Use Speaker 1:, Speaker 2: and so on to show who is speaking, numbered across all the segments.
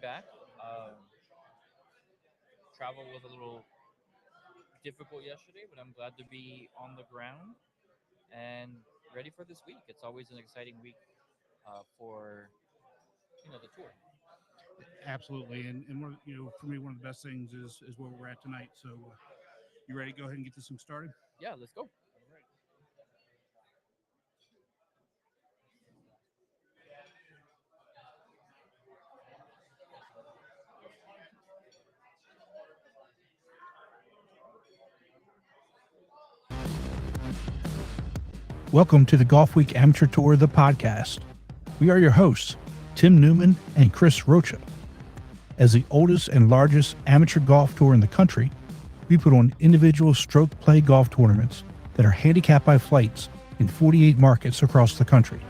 Speaker 1: back. Um, Travel was a little difficult yesterday, but I'm glad to be on the ground and ready for this week. It's always an exciting week for the tour.
Speaker 2: Absolutely, and one, for me, one of the best things is where we're at tonight. So, you ready to go ahead and get this thing started?
Speaker 1: Yeah, let's go.
Speaker 2: All right. Welcome to the Golfweek Amateur Tour, the podcast. We are your hosts, Tim Newman and Chris Rocha. As the oldest and largest amateur golf tour in the country, we put on individual stroke play golf tournaments that are handicapped by flights in 48 markets across the country.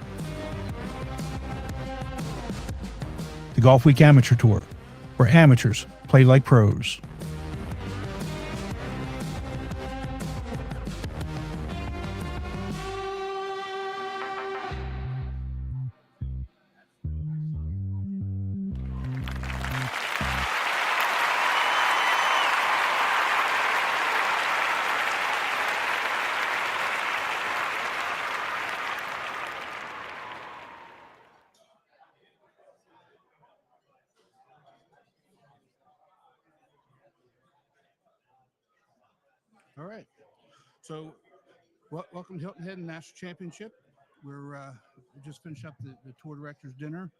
Speaker 2: The Golfweek Amateur Tour, where amateurs play like pros. All right. So, welcome to Hilton Head National Championship. We just finished up the tour directors dinner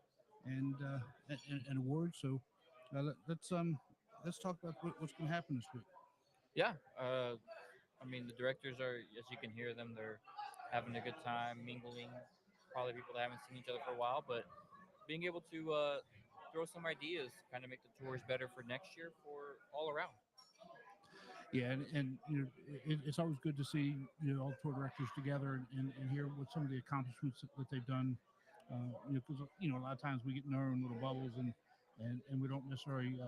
Speaker 2: and awards. So, let's talk about what's going to happen this week.
Speaker 1: Yeah, I mean the directors are, as you can hear them, they're having a good time, mingling. Probably people that haven't seen each other for a while, but being able to throw some ideas, kind of make the tours better for next year for all around.
Speaker 2: Yeah, and it's always good to see all the tour directors together and hear what some of the accomplishments that they've done. Because a lot of times we get in our own little bubbles and we don't necessarily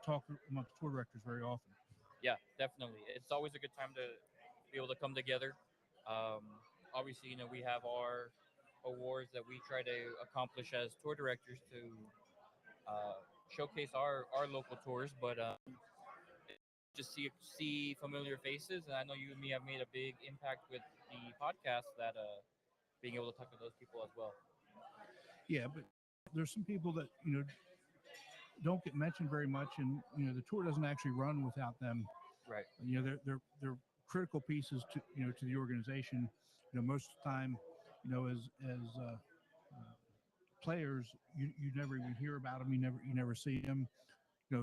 Speaker 2: talk amongst tour directors very often.
Speaker 1: Yeah, definitely. It's always a good time to be able to come together. Um, Obviously, we have our awards that we try to accomplish as tour directors to showcase our local tours, but just see familiar faces. And I know you and me have made a big impact with the podcast that being able to talk to those people as well.
Speaker 2: Yeah, but there's some people that don't get mentioned very much, and the tour doesn't actually run without them.
Speaker 1: Right.
Speaker 2: They're critical pieces to the organization. Most of the time, as players, you never even hear about them. You never see them.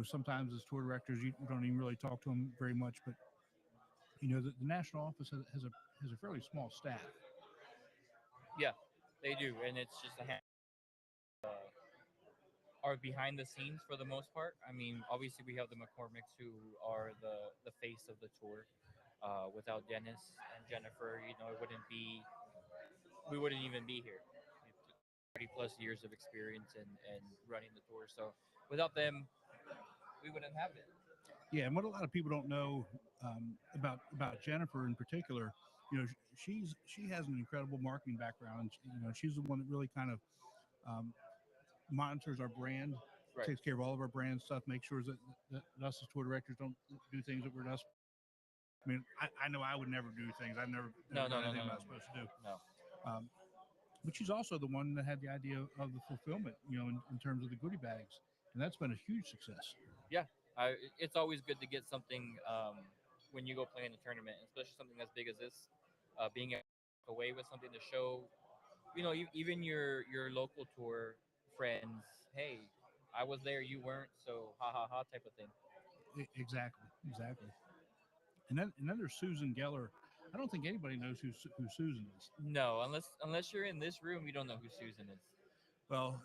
Speaker 2: Sometimes as tour directors, you don't even really talk to them very much. But the national office has a fairly small staff.
Speaker 1: Yeah, they do, and it's just are behind the scenes for the most part. I mean, obviously we have the McCormicks who are the face of the tour. Without Dennis and Jennifer, it wouldn't be we wouldn't even be here. 30 plus years of experience and running the tour. So without them, we wouldn't have it.
Speaker 2: Yeah, and what a lot of people don't know about Jennifer in particular, she has an incredible marketing background. She's the one that really kind of um, monitors our brand,
Speaker 1: Right.
Speaker 2: takes care of all of our brand stuff, makes sure that us as tour directors don't do things that we're not. I mean, I know I would never do things. I've never
Speaker 1: No,
Speaker 2: done
Speaker 1: no, no,
Speaker 2: anything
Speaker 1: no,
Speaker 2: I'm
Speaker 1: no,
Speaker 2: not supposed to do.
Speaker 1: no.
Speaker 2: Um, but she's also the one that had the idea of the fulfillment, in terms of the goodie bags, and that's been a huge success.
Speaker 1: Yeah, it's always good to get something when you go play in a tournament, especially something as big as this. Being away with something to show, even your local tour friends. Hey, I was there, you weren't, so ha ha ha type of thing.
Speaker 2: Exactly. And then there's Susan Geller. I don't think anybody knows who Susan is.
Speaker 1: No, unless you're in this room, you don't know who Susan is.
Speaker 2: Well,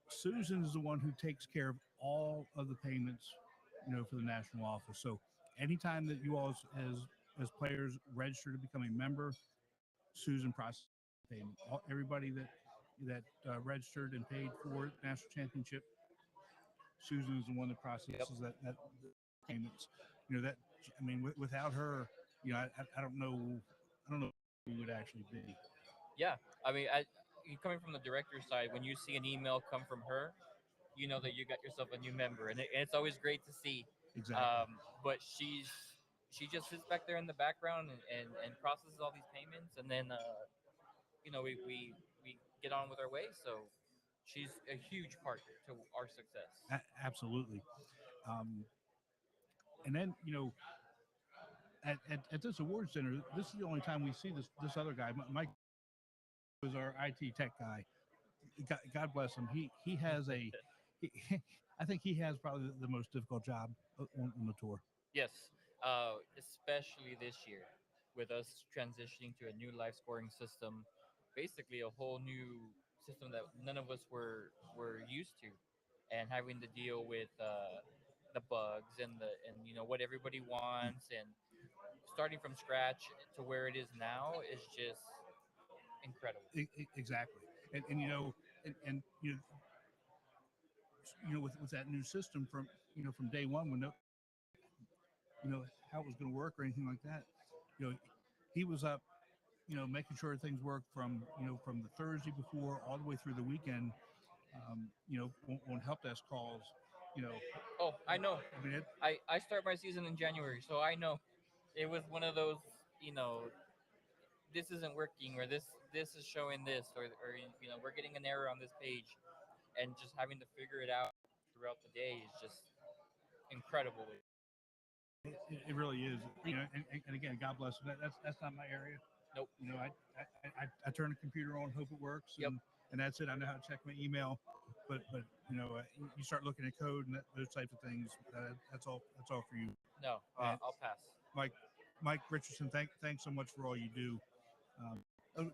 Speaker 2: Susan is the one who takes care of all of the payments, for the national office. So anytime that you all as players register to become a member, Susan processes payment. Everybody that registered and paid for national championship, Susan is the one that
Speaker 1: Yep.
Speaker 2: processes that payments. That, I mean, without her, I don't know who we would actually be.
Speaker 1: Yeah, I mean, coming from the director's side, when you see an email come from her, you know that you got yourself a new member, and it's always great to see.
Speaker 2: Exactly.
Speaker 1: But she just sits back there in the background and processes all these payments, and then we get on with our way. So she's a huge part to our success.
Speaker 2: Absolutely. Um, and then at this award center, this is the only time we see this other guy, Mike, was our IT tech guy. God bless him. He has a, he, I think he has probably the most difficult job on the tour.
Speaker 1: Yes, especially this year, with us transitioning to a new live scoring system, basically a whole new system that none of us were used to, and having to deal with the bugs and what everybody wants, and starting from scratch to where it is now is just incredible.
Speaker 2: Exactly. And with that new system from day one, when no, how it was going to work or anything like that, you know, he was up, making sure things worked from the Thursday before all the way through the weekend, on help desk calls, you know,
Speaker 1: Oh, I know.
Speaker 2: I mean,
Speaker 1: I start my season in January, so I know it was one of those, you know, this isn't working, or this is showing this, or we're getting an error on this page, and just having to figure it out throughout the day is just incredible.
Speaker 2: it really is, and again, God bless him. That's not my area.
Speaker 1: Nope.
Speaker 2: I turn the computer on, hope it works,
Speaker 1: Yep.
Speaker 2: and that's it. I know how to check my email, but you start looking at code and those types of things. That's all for you.
Speaker 1: No,
Speaker 2: And
Speaker 1: I'll pass.
Speaker 2: Mike Mike Richardson, thanks so much for all you do.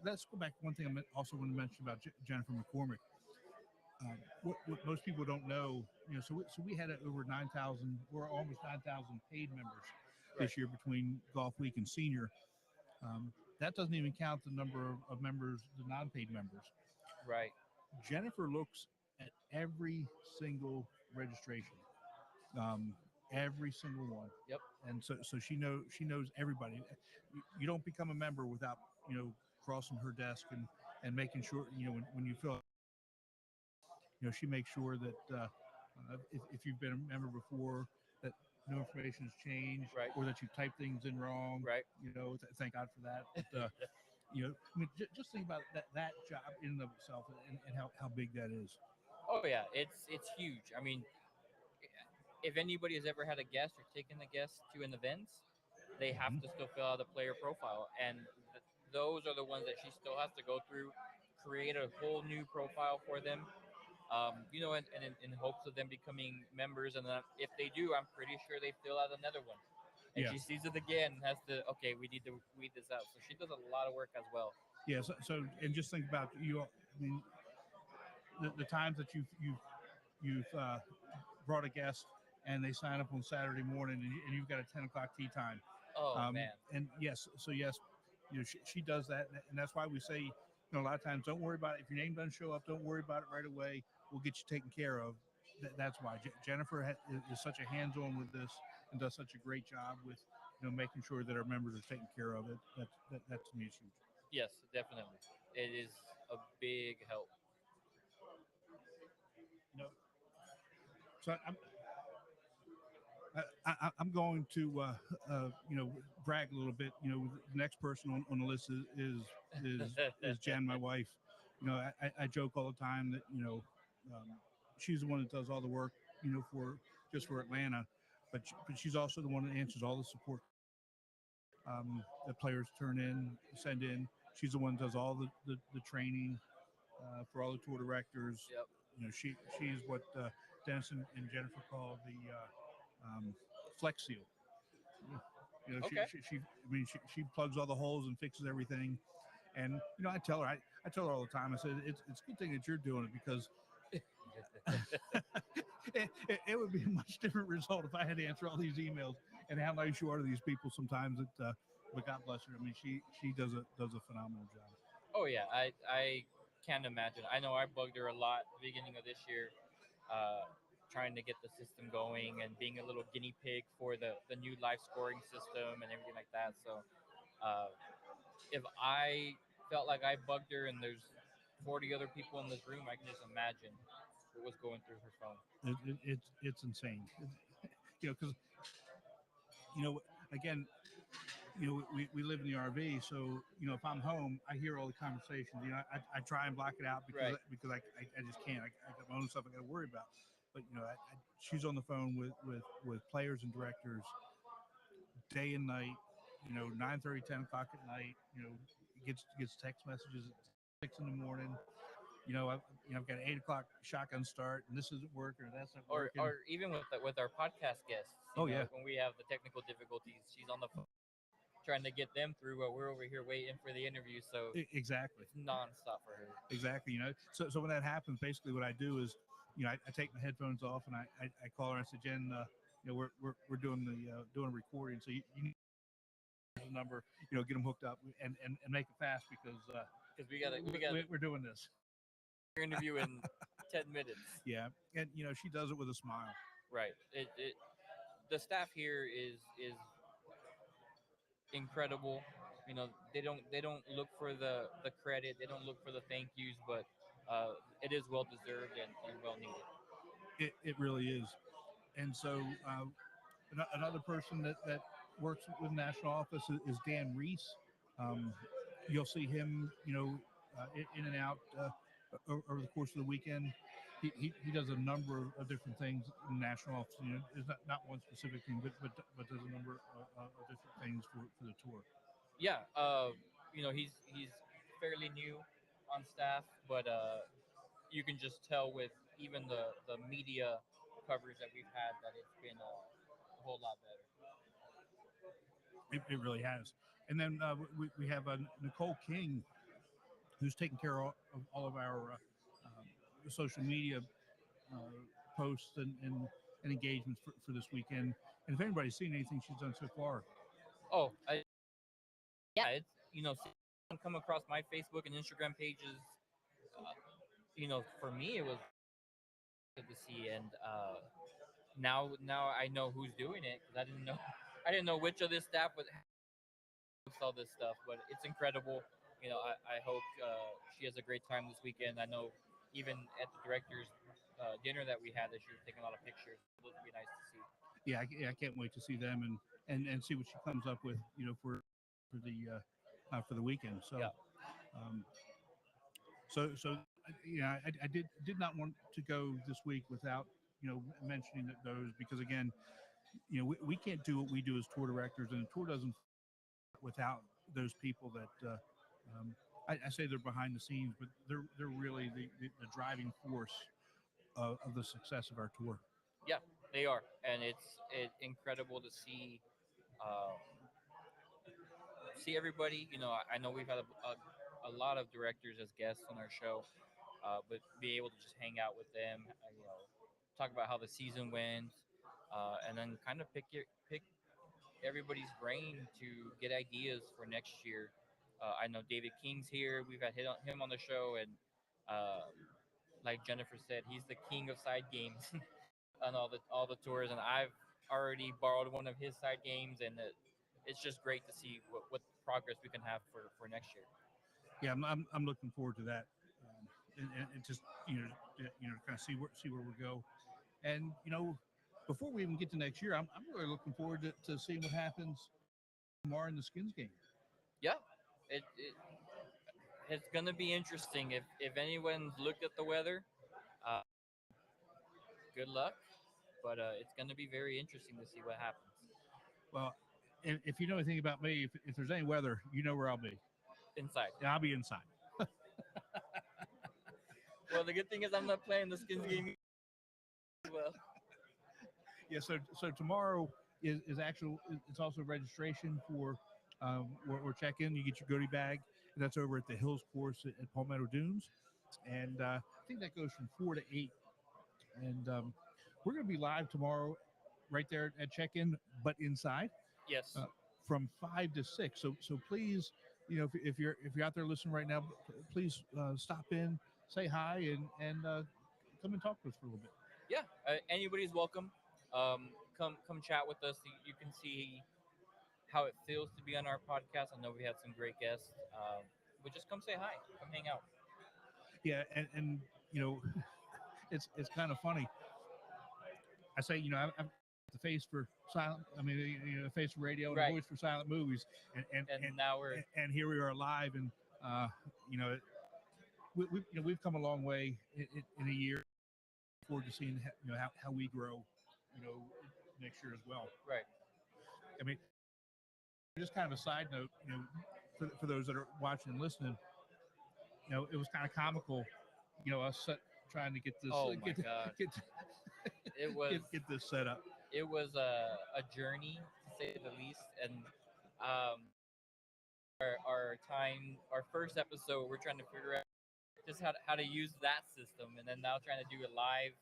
Speaker 2: Let's go back. One thing also want to mention about Jennifer McCormick. What most people don't know, so we had over 9,000, or almost 9,000 paid members
Speaker 1: Right.
Speaker 2: this year between Golf Week and Senior. That doesn't even count the number of members, the non-paid members.
Speaker 1: Right.
Speaker 2: Jennifer looks at every single registration, um, every single one,
Speaker 1: Yep.
Speaker 2: and so she knows everybody. You don't become a member without crossing her desk and making sure when you fill, she makes sure that if you've been a member before, that no information has changed,
Speaker 1: Right.
Speaker 2: or that you type things in wrong.
Speaker 1: Right.
Speaker 2: Thank God for that. But I mean, just think about that job in and of itself, and how big that is.
Speaker 1: Oh yeah, it's huge. I mean, if anybody has ever had a guest or taken a guest to an event, they have
Speaker 2: Mhm.
Speaker 1: to still fill out a player profile, and those are the ones that she still has to go through, create a whole new profile for them. And in hopes of them becoming members, and then if they do, I'm pretty sure they fill out another one, and
Speaker 2: Yeah,
Speaker 1: she sees it again and has to, okay, we need to weed this out. So she does a lot of work as well.
Speaker 2: yeah. So and just think about you. I mean, the times that you've brought a guest and they sign up on Saturday morning, and you've got a 10 o'clock tea time.
Speaker 1: Oh man.
Speaker 2: And yes, so yes, she does that, and that's why we say, a lot of times, don't worry about it. If your name doesn't show up, don't worry about it right away. We'll get you taken care of. That's why Jennifer is such a hands-on with this and does such a great job with making sure that our members are taken care of. That to me is huge.
Speaker 1: Yes, definitely. It is a big help.
Speaker 2: You know, so I'm going to brag a little bit. The next person on the list is Jen, my wife. I joke all the time that she's the one that does all the work for Atlanta, but she's also the one that answers all the support that players send in. She's the one that does all the training for all the tour directors.
Speaker 1: Yep.
Speaker 2: She's what Dennis and Jennifer call the Flex Seal.
Speaker 1: Okay.
Speaker 2: I mean, she plugs all the holes and fixes everything. And I tell her all the time. I said it's a good thing that you're doing it, because it would be a much different result if I had to answer all these emails and how nice you are to these people sometimes. But God bless her. I mean, she does a phenomenal job.
Speaker 1: Oh yeah, I can't imagine. I know I bugged her a lot at the beginning of this year, uh, trying to get the system going and being a little guinea pig for the new live scoring system and everything like that. So uh, if I felt like I bugged her and there's 40 other people in this room, I can just imagine was going through her phone.
Speaker 2: It's insane. Because you know again, we live in the RV, so if I'm home, I hear all the conversations. I try and block it out
Speaker 1: Right.
Speaker 2: because I just can't. I got my own stuff I got to worry about. But she's on the phone with players and directors day and night. 9:30, 10 o'clock at night. Gets text messages at 6 in the morning. I've got an 8 o'clock shotgun start, and this isn't working, or that's not working.
Speaker 1: Or even with our podcast guests,
Speaker 2: Oh yeah,
Speaker 1: when we have the technical difficulties, she's on the phone trying to get them through, but we're over here waiting for the interview. So
Speaker 2: exactly,
Speaker 1: it's nonstop for her.
Speaker 2: exactly. So when that happens, basically what I do is, I take my headphones off and I call her and I say, Jen, we're doing doing a recording, so you need a number, get them hooked up and make it fast because we're doing this.
Speaker 1: Interview in 10 minutes.
Speaker 2: Yeah, and she does it with a smile.
Speaker 1: Right. The staff here is incredible. They don't look for the credit. They don't look for the thank yous, but it is well deserved and well needed.
Speaker 2: It really is. And so another person that works with national office is Dan Reese. Um, you'll see him, in and out over the course of the weekend. He does a number of different things in the national office. It's not one specific thing, but does a number of different things for the tour.
Speaker 1: Yeah. He's fairly new on staff, but you can just tell with even the media coverage that we've had that it's been a whole lot better.
Speaker 2: It really has. And then we have Nicole King, who's taking care of all of our social media uh, posts and engagements for this weekend. And if anybody's seen anything she's done so far,
Speaker 1: Oh, yeah, it's seeing someone come across my Facebook and Instagram pages. Uh, for me, it was good to see, and now I know who's doing it because I didn't know I didn't know which of this staff would post all this stuff, but it's incredible. I hope she has a great time this weekend. I know even at the directors dinner that we had, that she was taking a lot of pictures. Those would be nice to see.
Speaker 2: I can't wait to see them and see what she comes up with, for the weekend. So,
Speaker 1: Yeah.
Speaker 2: um, I did not want to go this week without mentioning those because again, we can't do what we do as tour directors, and the tour doesn't without those people that I say they're behind the scenes, but they're really the driving force of the success of our tour.
Speaker 1: Yeah, they are, and it's incredible to um, see everybody. I know we've had a lot of directors as guests on our show, but be able to just hang out with them, talk about how the season went, and then kind of pick everybody's brain to get ideas for next year. I know David King's here. We've had him on the show, and uh, like Jennifer said, he's the king of side games on all the tours, and I've already borrowed one of his side games, and it's just great to see what progress we can have for next year.
Speaker 2: Yeah, I'm looking forward to that, and just kind of see where we go, and before we even get to next year, I'm really looking forward to seeing what happens tomorrow in the Skins game.
Speaker 1: Yeah, it's gonna be interesting. If anyone's looked at the weather, uh, good luck. But it's gonna be very interesting to see what happens
Speaker 2: Well, if you know anything about me, if there's any weather, you know where I'll be.
Speaker 1: inside.
Speaker 2: Yeah, I'll be inside.
Speaker 1: Well, the good thing is I'm not playing the skins game as well.
Speaker 2: Yeah, so tomorrow is actual. It's also registration for or check in. You get your goodie bag, and that's over at the Hills Course at Palmetto Dunes, and I think that goes from 4 to 8. And we're going to be live tomorrow, right there at check in, but inside
Speaker 1: Yes.
Speaker 2: from 5 to 6. So please, if you're out there listening right now, please stop in, say hi, and come and talk to us for a little bit.
Speaker 1: Yeah. Anybody's welcome. Come chat with us. You can see how it feels to be on our podcast. I know we had some great guests. But just come say hi. Come hang out.
Speaker 2: Yeah, and it's kind of funny. I say, I'm the face for silent. I mean, the face for radio and the
Speaker 1: Right.
Speaker 2: voice for silent movies,
Speaker 1: And now we're
Speaker 2: and here we are live, and you know, we've come a long way in a year. Forward to seeing how we grow, you know, next year as well.
Speaker 1: right.
Speaker 2: I mean, just kind of a side note, for those that are watching and listening, it was kind of comical, us trying to get this
Speaker 1: Oh my God.
Speaker 2: get
Speaker 1: It was
Speaker 2: get this set up.
Speaker 1: it was a journey to say the least, and um, our first episode, we're trying to figure out just how to use that system, and then now trying to do it live.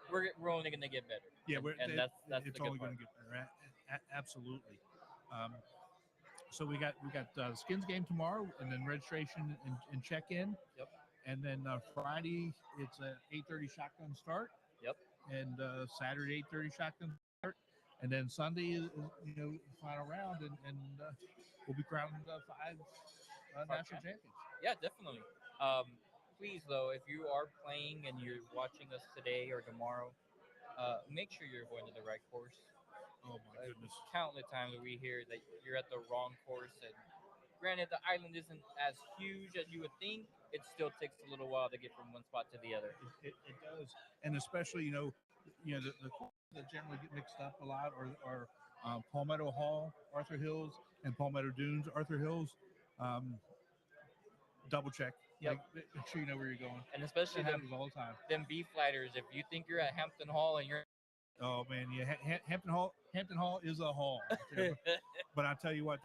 Speaker 1: We're only gonna get better.
Speaker 2: Yeah,
Speaker 1: and that's
Speaker 2: it's
Speaker 1: the good
Speaker 2: only going
Speaker 1: part.
Speaker 2: to get better. Absolutely. Um, so we got Skins game tomorrow, and then registration and check in,
Speaker 1: Yep.
Speaker 2: and then Friday it's a 8:30 shotgun start,
Speaker 1: Yep.
Speaker 2: and Saturday 8:30 shotgun start, and then Sunday is the final round, and we'll be crowning five national champions.
Speaker 1: Yeah, definitely. Um, Please though, if you are playing and you're watching us today or tomorrow, make sure you're going to the right course.
Speaker 2: Oh my goodness.
Speaker 1: Countless times we hear that you're at the wrong course, and granted, the island isn't as huge as you would think. It still takes a little while to get from one spot to the other.
Speaker 2: It does, and especially the courses that generally get mixed up a lot are Palmetto Hall, Arthur Hills, and Palmetto Dunes, Arthur Hills. Um, Double check.
Speaker 1: Yep.
Speaker 2: Make sure you know where you're going.
Speaker 1: And especially
Speaker 2: That happens all the time.
Speaker 1: them B flighters. If you think you're at Hampton Hall and you're
Speaker 2: Oh man, yeah, Hampton Hall is a hall. But I tell you what,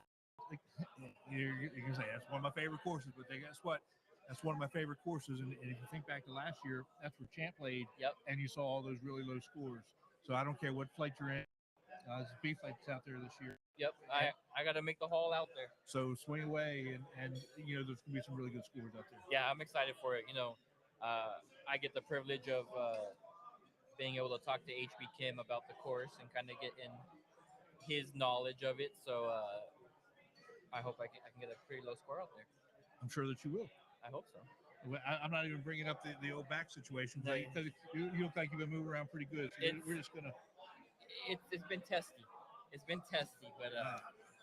Speaker 2: you can say that's one of my favorite courses. But guess what? That's one of my favorite courses. And if you think back to last year, that's where Champ played.
Speaker 1: Yep.
Speaker 2: And you saw all those really low scores. So I don't care what flight you're in. There's a B flight that's out there this year.
Speaker 1: Yep. I got to make the haul out there.
Speaker 2: So swing away, and there's gonna be some really good scores out there.
Speaker 1: Yeah, I'm excited for it. I get the privilege of being able to talk to HB Kim about the course and kind of get in his knowledge of it. So I hope I can get a pretty low score out there.
Speaker 2: I'm sure that you will.
Speaker 1: I hope so.
Speaker 2: I'm not even bringing up the old back situation because you look like you've been moving around pretty good. So we're just gonna.
Speaker 1: It's been testy. It's been testy, but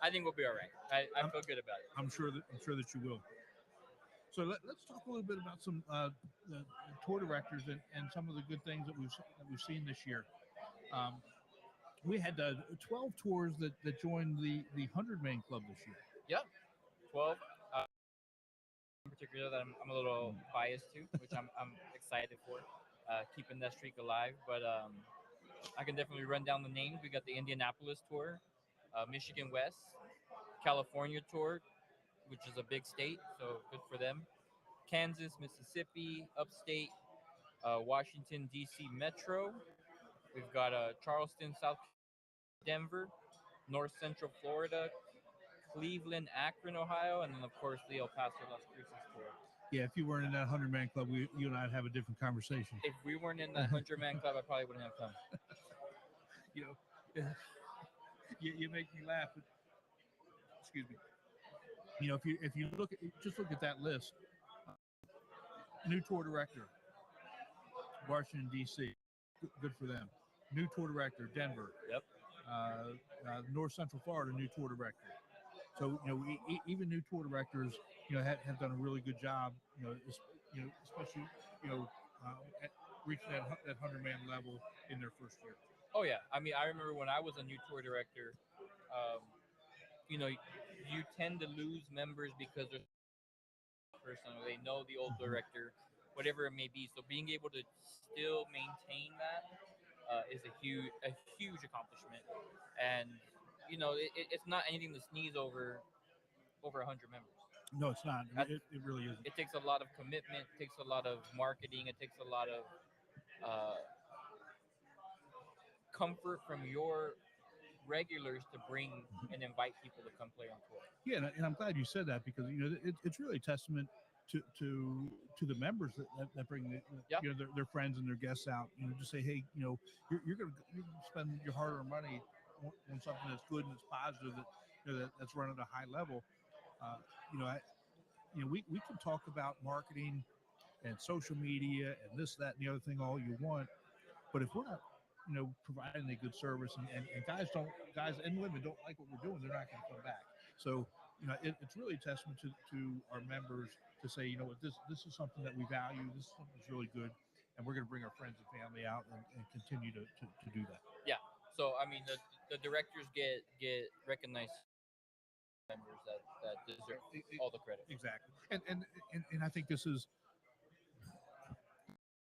Speaker 1: I think we'll be all right. I feel good about it.
Speaker 2: I'm sure that you will. So let's talk a little bit about some the tour directors and some of the good things that we've seen this year. We had 12 tours that joined the 100-man club this year.
Speaker 1: Yep, 12. In particular, that I'm a little biased to, which I'm excited for, keeping that streak alive. But I can definitely run down the names. We got the Indianapolis tour, Michigan West, California tour, which is a big state, so good for them. Kansas, Mississippi, upstate, Washington, D.C. Metro. We've got Charleston, South Denver, North Central Florida, Cleveland, Akron, Ohio, and then, of course, the El Paso, Las Cruces tour.
Speaker 2: Yeah, if you weren't in that 100-man club, you and I'd have a different conversation.
Speaker 1: If we weren't in that 100-man club, I probably wouldn't have come.
Speaker 2: You make me laugh. But, excuse me. If you look at that list, new tour director, Washington D.C. Good for them. New tour director, Denver.
Speaker 1: Yep.
Speaker 2: North Central Florida, new tour director. So even new tour directors, have done a really good job. Especially at reaching that 100-man level in their first year.
Speaker 1: Oh yeah, I mean, I remember when I was a new tour director. You tend to lose members because they're personal. They know the old director, whatever it may be. So being able to still maintain that is a huge accomplishment, and it's not anything to sneeze over 100 members.
Speaker 2: No, it's not. It really isn't.
Speaker 1: It takes a lot of commitment. It takes a lot of marketing. It takes a lot of comfort from your regulars to bring and invite people to come play on tour.
Speaker 2: Yeah, and I'm glad you said that because it's really a testament to the members that bring their friends and their guests out. Just say, hey, you're gonna spend your hard-earned money on something that's good and it's positive that's run at a high level. We can talk about marketing and social media and this, that, and the other thing all you want. But if we're not, providing a good service, and guys and women don't like what we're doing, they're not going to come back. So, it's really a testament to our members to say, what, this is something that we value. This is something that's really good, and we're going to bring our friends and family out and continue to do that.
Speaker 1: Yeah. So I mean, the directors get recognized members that deserve all the credit.
Speaker 2: Exactly. And I think this is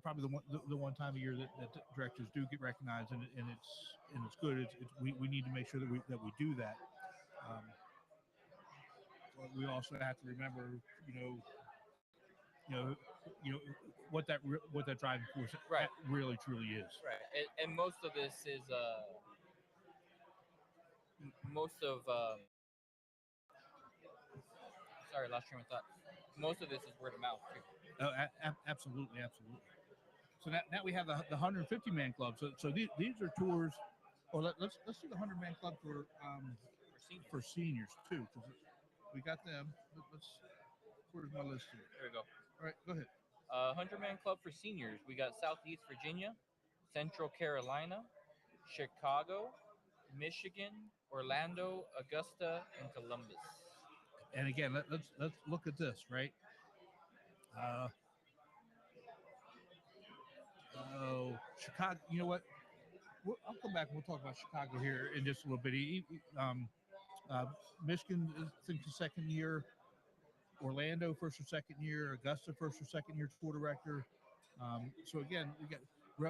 Speaker 2: probably the one time a year that directors do get recognized, and it's good. We need to make sure that we do that. Um, but we also have to remember, you know, you know what that driving force
Speaker 1: Right.
Speaker 2: really truly is.
Speaker 1: Right. And most of this is most of sorry, lost train of thought. Most of this is word of mouth too.
Speaker 2: Oh, absolutely, absolutely. So now we have the 150 man club. So these are tours. Or let's do the 100 man club for seniors too, because we got them. Let's Where's my list here?
Speaker 1: There we go.
Speaker 2: All right, go ahead.
Speaker 1: 100-man club for seniors. We got Southeast Virginia, Central Carolina, Chicago, Michigan, Orlando, Augusta, and Columbus.
Speaker 2: And again, let's look at this, right? Uh, Chicago. You know what? I'll come back and we'll talk about Chicago here in just a little bit. Uh, Michigan, I think, the second year. Orlando, first or second year. Augusta, first or second year tour director. So again, we got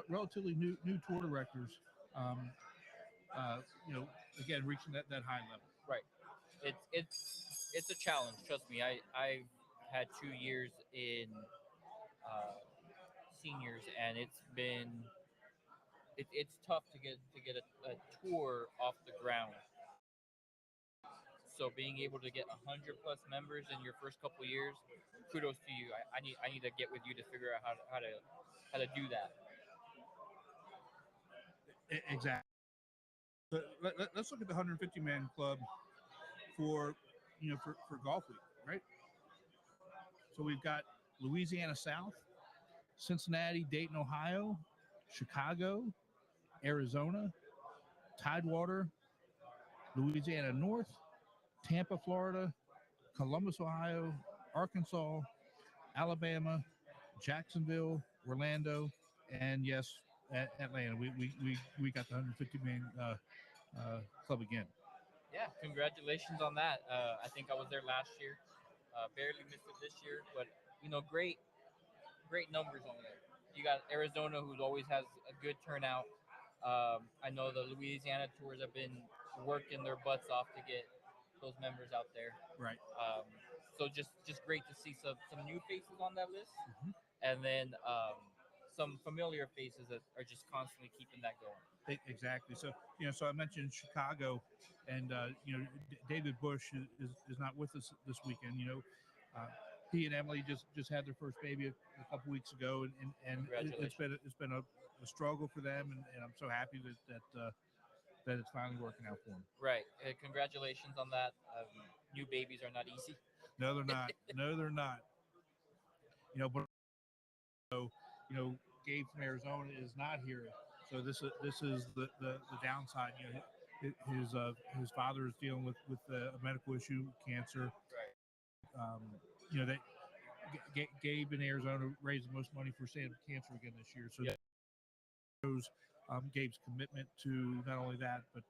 Speaker 2: relatively new tour directors. Um, again, reaching that high level.
Speaker 1: Right. It's a challenge. Trust me. I've had 2 years in uh, seniors, and it's tough to get a tour off the ground. So being able to get 100+ members in your first couple years, kudos to you. I need to get with you to figure out how to do that.
Speaker 2: Exactly. So let's look at the 150 man club for for Golfweek, right? So we've got Louisiana South, Cincinnati, Dayton, Ohio, Chicago, Arizona, Tidewater, Louisiana North, Tampa, Florida, Columbus, Ohio, Arkansas, Alabama, Jacksonville, Orlando, and yes, Atlanta. We got the 150 man club again.
Speaker 1: Yeah, congratulations on that. I think I was there last year. Barely missed it this year, but great numbers on there. You got Arizona, who always has a good turnout. I know the Louisiana tours have been working their butts off to get those members out there.
Speaker 2: Right.
Speaker 1: So just great to see some new faces on that list,
Speaker 2: Mm-hmm.
Speaker 1: and then some familiar faces that are just constantly keeping that going.
Speaker 2: Exactly. So so I mentioned Chicago, and David Bush is not with us this weekend. Uh, he and Emily just had their first baby a couple weeks ago, and it's been a struggle for them, and I'm so happy that it's finally working out for them.
Speaker 1: Right. Congratulations on that. New babies are not easy.
Speaker 2: No, they're not. No, they're not. But so Gabe from Arizona is not here. So this is the downside. His father is dealing with a medical issue, cancer.
Speaker 1: Right.
Speaker 2: Um, that Gabe in Arizona raised the most money for stand cancer again this year. So
Speaker 1: yeah.
Speaker 2: That shows Gabe's commitment to not only that, but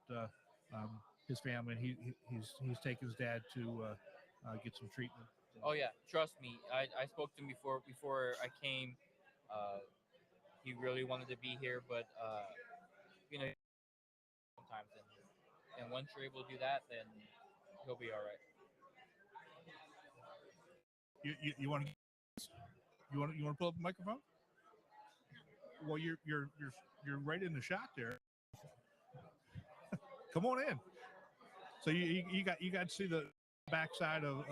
Speaker 2: his family. And he's taken his dad to get some treatment.
Speaker 1: Oh yeah, trust me. I spoke to him before I came. Uh, he really wanted to be here, but sometimes, and once you're able to do that, then he'll be all right.
Speaker 2: You want to pull up the microphone? Well, you're right in the shot there. Come on in. So you got to see the backside of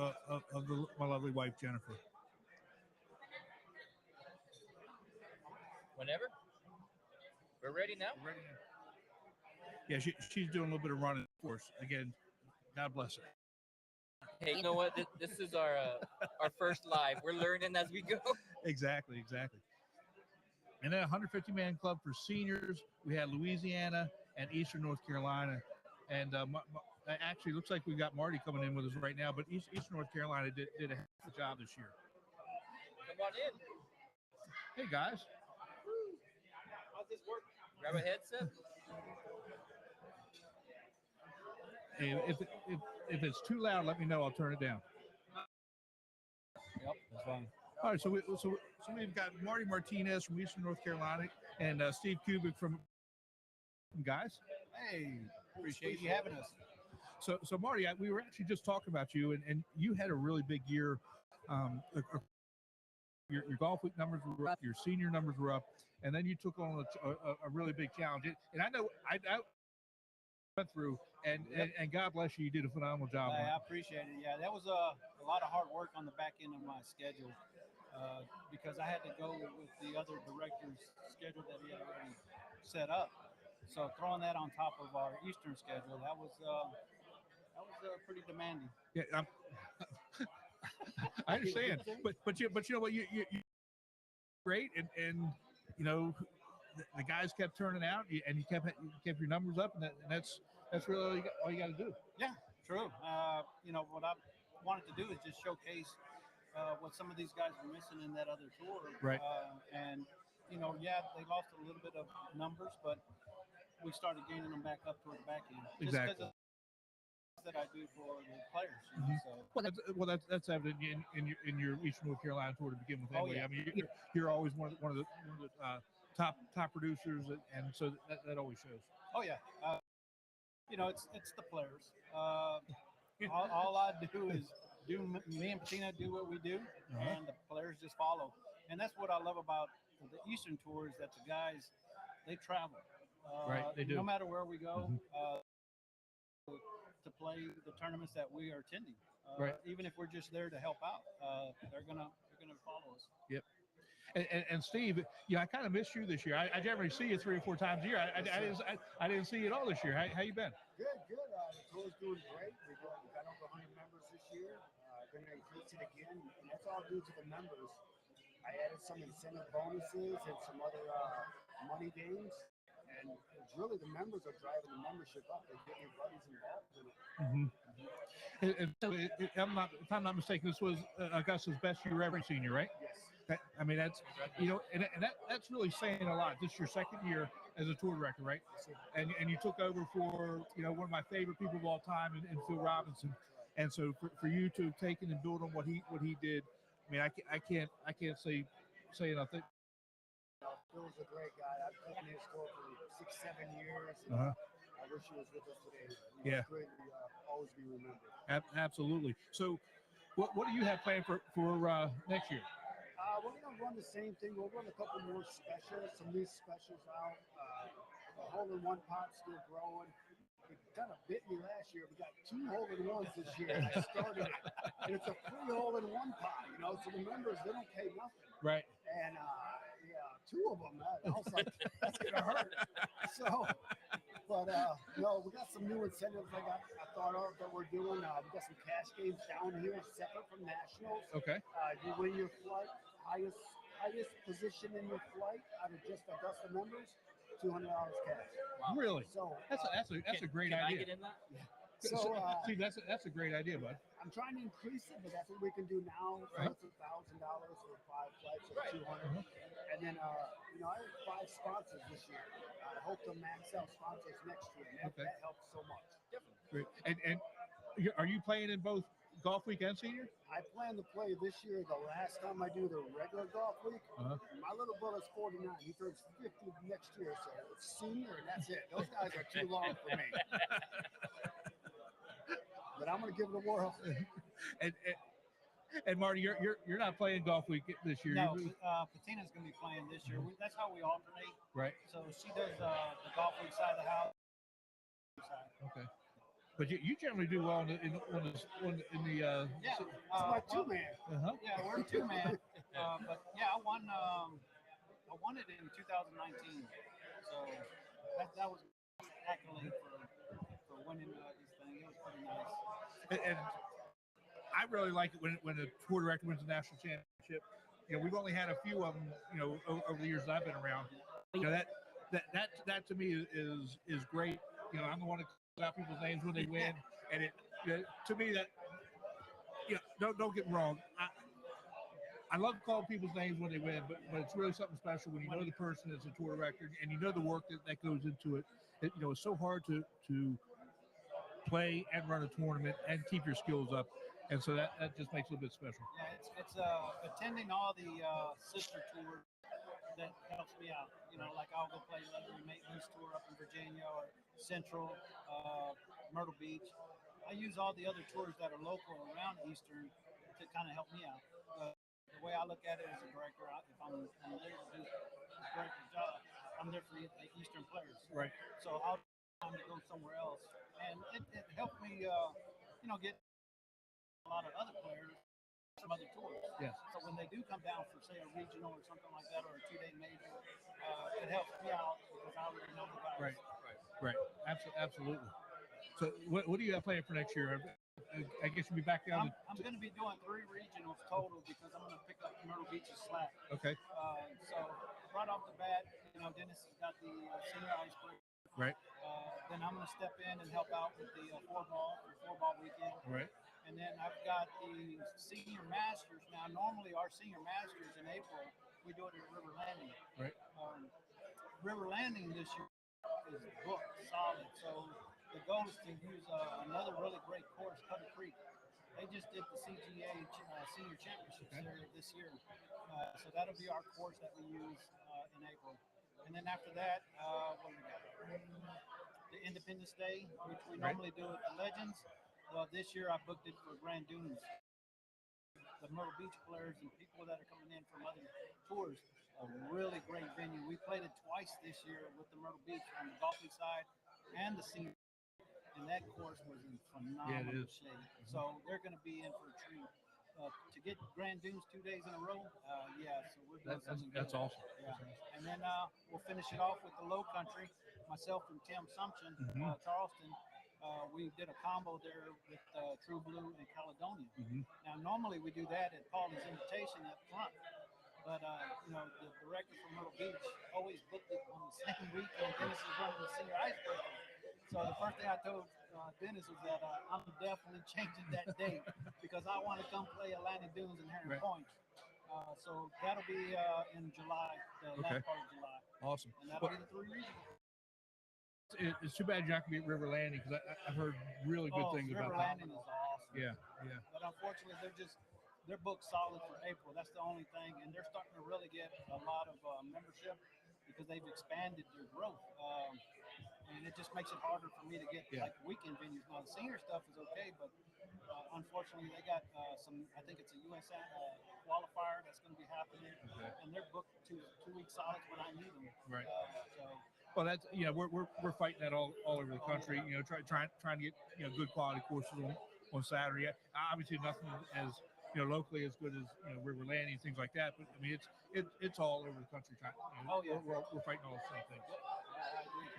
Speaker 2: my lovely wife Jennifer.
Speaker 1: Whenever we're ready now.
Speaker 2: We're ready now. Yeah, she's doing a little bit of running for us again. God bless her.
Speaker 1: Hey, you know what? This is our first live. We're learning as we go.
Speaker 2: Exactly, exactly. And then a 150-man club for seniors. We had Louisiana and Eastern North Carolina. And actually, looks like we've got Marty coming in with us right now. But Eastern North Carolina did a heck of a job this year.
Speaker 1: Come on in.
Speaker 2: Hey, guys.
Speaker 1: How's this work? Grab a headset.
Speaker 2: Hey, if it's too loud, let me know. I'll turn it down.
Speaker 1: Yep, that's fine.
Speaker 2: All right, so we've got Marty Martinez from Eastern North Carolina and Steve Kubik from guys.
Speaker 3: Hey, appreciate you having us.
Speaker 2: So Marty, we were actually just talking about you, and you had a really big year. Your golf week numbers were up, your senior numbers were up, and then you took on a really big challenge. And I know I went through, and God bless you, you did a phenomenal job.
Speaker 3: I appreciate it. Yeah, that was a lot of hard work on the back end of my schedule because I had to go with the other director's schedule that he had already set up. So throwing that on top of our Eastern schedule, that was pretty demanding.
Speaker 2: Yeah, I understand, but you know what, you great, and you know the guys kept turning out, and you kept your numbers up, and that's really all you got to do.
Speaker 3: Yeah, true. You know what I wanted to do is just showcase what some of these guys were missing in that other tour,
Speaker 2: right?
Speaker 3: And you know, yeah, they lost a little bit of numbers, but we started gaining them back up toward the back end.
Speaker 2: Exactly.
Speaker 3: Just because of that I do for the players. You know, so.
Speaker 2: Well, that's evident in your Eastern North Carolina tour to begin with. Anyway,
Speaker 3: yeah.
Speaker 2: I mean, you're always one of the top producers, and so that always shows.
Speaker 3: Oh yeah, you know, it's the players. All I do is me and Patina do what we do, and the players just follow. And that's what I love about the Eastern tour is that the guys they travel.
Speaker 2: Right, they do.
Speaker 3: No matter where we go. To play the tournaments that we are attending,
Speaker 2: right?
Speaker 3: Even if we're just there to help out, they're gonna follow us.
Speaker 2: Yep. And Steve, I kind of missed you this year. I generally see you 3 or 4 times a year. I didn't see you at all this year. How you been?
Speaker 4: Good. The tour's doing great. We got over 100 members this year. Going to increase it again, and that's all due to the members. I added some incentive bonuses and some other money games. And it's really the members are driving the membership up. They get your buddies involved in it.
Speaker 2: And so, if I'm not mistaken, this was Augusta's best year ever senior, right?
Speaker 4: Yes.
Speaker 2: I mean, that's that's really saying a lot. This is your second year as a tour director, right?
Speaker 4: Yes,
Speaker 2: and you took over for one of my favorite people of all time, in Phil Robinson. And so for you to have taken and build on what he did, I mean, I can't say enough.
Speaker 4: Phil's a great guy. I've taken his tour for 6-7 years. And I wish he was with us today. He was greatly always be remembered.
Speaker 2: Absolutely. So, what do you have planned for next year?
Speaker 4: We're going to run the same thing. We'll run a couple more specials, some new specials out. The hole-in-one pot's still growing. It kind of bit me last year. We got 2 hole-in-ones this year. I started it, and it's a free hole-in-one pot. So the members, they don't pay nothing.
Speaker 2: Right.
Speaker 4: And 2 of them. I was like, that's gonna hurt. So, but no, we got some new incentives I thought of that we're doing. We got some cash games down here separate from nationals.
Speaker 2: Okay.
Speaker 4: You win your flight, highest position in your flight out of just Augusta members, $200 cash.
Speaker 2: Wow. Really?
Speaker 4: So
Speaker 2: that's a great idea.
Speaker 1: Can I get in that?
Speaker 4: Yeah.
Speaker 2: So, see, that's a great idea, bud.
Speaker 4: I'm trying to increase it, but that's what we can do now.
Speaker 2: Right.
Speaker 4: That's $1,000 for 5 flights of 200. And then, I have 5 sponsors this year. I hope to max out sponsors next year. And that helps so much.
Speaker 2: Great. And are you playing in both Golfweek and senior?
Speaker 4: I plan to play this year. The last time I do the regular Golfweek, my little brother's 49. He turns 50 next year, so it's senior, and that's it. Those guys are too long for me. But I'm going to give it a whirl.
Speaker 2: And Marty, you're not playing Golfweek this year.
Speaker 3: No, Patina's going to be playing this year. That's how we alternate.
Speaker 2: Right.
Speaker 3: So she does the Golfweek side of the house.
Speaker 2: Okay. But you generally do well in the
Speaker 3: yeah.
Speaker 4: It's my 2-man.
Speaker 3: Yeah, we're 2-man. But yeah, I won it in 2019. So that was accolade for winning this thing. It was pretty nice.
Speaker 2: And I really like it when a tour director wins a national championship. we've only had a few of them, over the years that I've been around. That to me is great. I'm the one that calls out people's names when they win, and to me that don't get me wrong. I love calling people's names when they win, but it's really something special when you know the person is a tour director and you know the work that goes into it. It's so hard to play and run a tournament and keep your skills up, and so that just makes it a bit special.
Speaker 3: Yeah, it's attending all the sister tours that helps me out. Like I'll go play Leather Maintenance Tour up in Virginia or Central, Myrtle Beach. I use all the other tours that are local around Eastern to kind of help me out. The way I look at it as a director, if I'm there to do the director's job, I'm there for the Eastern players.
Speaker 2: Right.
Speaker 3: So I'll time to go somewhere else, and it helped me, get a lot of other players from other tours.
Speaker 2: Yes.
Speaker 3: So when they do come down for, say, a regional or something like that, or a 2-day major, it helps me out because I already know the guys.
Speaker 2: Right. Absolutely. So what do you have planned for next year? I guess you'll be back down.
Speaker 3: I'm going to be doing 3 regionals total because I'm going to pick up Myrtle Beach's slack.
Speaker 2: Okay.
Speaker 3: So right off the bat, Dennis has got the senior icebreaker.
Speaker 2: Right.
Speaker 3: Then I'm going to step in and help out with the four-ball weekend.
Speaker 2: Right.
Speaker 3: And then I've got the senior masters. Now, normally our senior masters in April, we do it at River Landing.
Speaker 2: Right.
Speaker 3: River Landing this year is booked solid. So the goal is to use another really great course, Cutter Creek. They just did the CGA Senior Championships there this year. So that'll be our course that we use in April. And then after that, what do we got? The Independence Day, which we normally do at the Legends. Well, this year I booked it for Grand Dunes. The Myrtle Beach players and people that are coming in from other tours, a really great venue. We played it twice this year with the Myrtle Beach on the golfing side and the senior, and that course was in phenomenal shape. So they're going to be in for a treat. To get Grand Dunes 2 days in a row, so we're doing something good.
Speaker 2: That's awesome.
Speaker 3: Yeah, and then we'll finish it off with the Low Country. Myself and Tim Sumption, Charleston. We did a combo there with True Blue and Caledonia. Now, normally we do that at Paulie's invitation up front, but the director from Myrtle Beach always booked it on the same weekend. Dennis is running the senior icebreaker. So the first thing I told Dennis was that I'm definitely changing that date because I want to come play Atlantic Dunes and Herring Point. So that'll be in July, the last part of July.
Speaker 2: Awesome.
Speaker 3: And that'll be the 3 regions.
Speaker 2: It's too bad you're not going to be at River Landing because I've heard really good things about that.
Speaker 3: River Landing is awesome.
Speaker 2: Yeah.
Speaker 3: But unfortunately, they're booked solid for April. That's the only thing, and they're starting to really get a lot of membership because they've expanded their growth. And it just makes it harder for me to get like weekend venues. Now the senior stuff is okay, but unfortunately they got some. I think it's a US qualifier that's going to be happening, and they're booked 2 weeks solid when I need them.
Speaker 2: Right.
Speaker 3: So
Speaker 2: Well, that's we're fighting that all over the country. Trying to get good quality courses on Saturday. Obviously, nothing as locally as good as River Landing and things like that. But I mean, it's all over the country. We're fighting all the same things.
Speaker 3: I agree.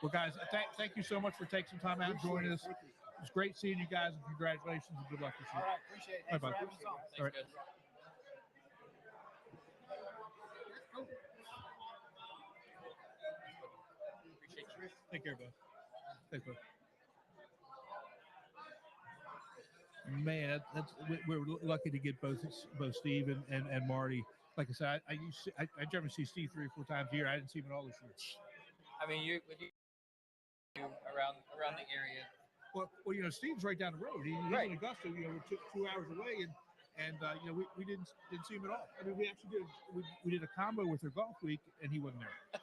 Speaker 2: Well, guys, thank you so much for taking some time out and joining us. It's great seeing you guys, and congratulations and good luck this year.
Speaker 3: All right, appreciate it. Thanks for having us on.
Speaker 2: All right. Take care, bud. Thanks, bud. Man, we're lucky to get both Steve and Marty. Like I said, I generally see Steve 3 or 4 times a year. I didn't see him at all this year.
Speaker 1: I mean, you around the area.
Speaker 2: Well, Steve's right down the road. He's in Augusta. We're 2 hours away, and we didn't see him at all. I mean, we actually we did a combo with their Golfweek, and he wasn't there.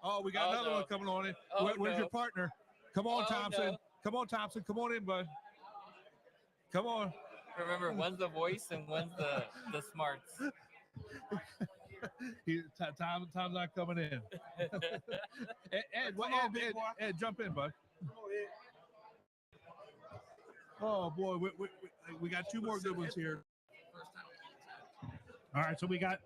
Speaker 2: Oh, we got another one coming on in. Where's your partner? Come on, Thompson.
Speaker 1: No.
Speaker 2: Come on, Thompson. Come on in, bud. Come on.
Speaker 1: Remember, one's the voice and one's the smarts.
Speaker 2: Tom's not coming in. Ed, jump in, bud. Oh boy, we got 2 more good ones here. All right, so we got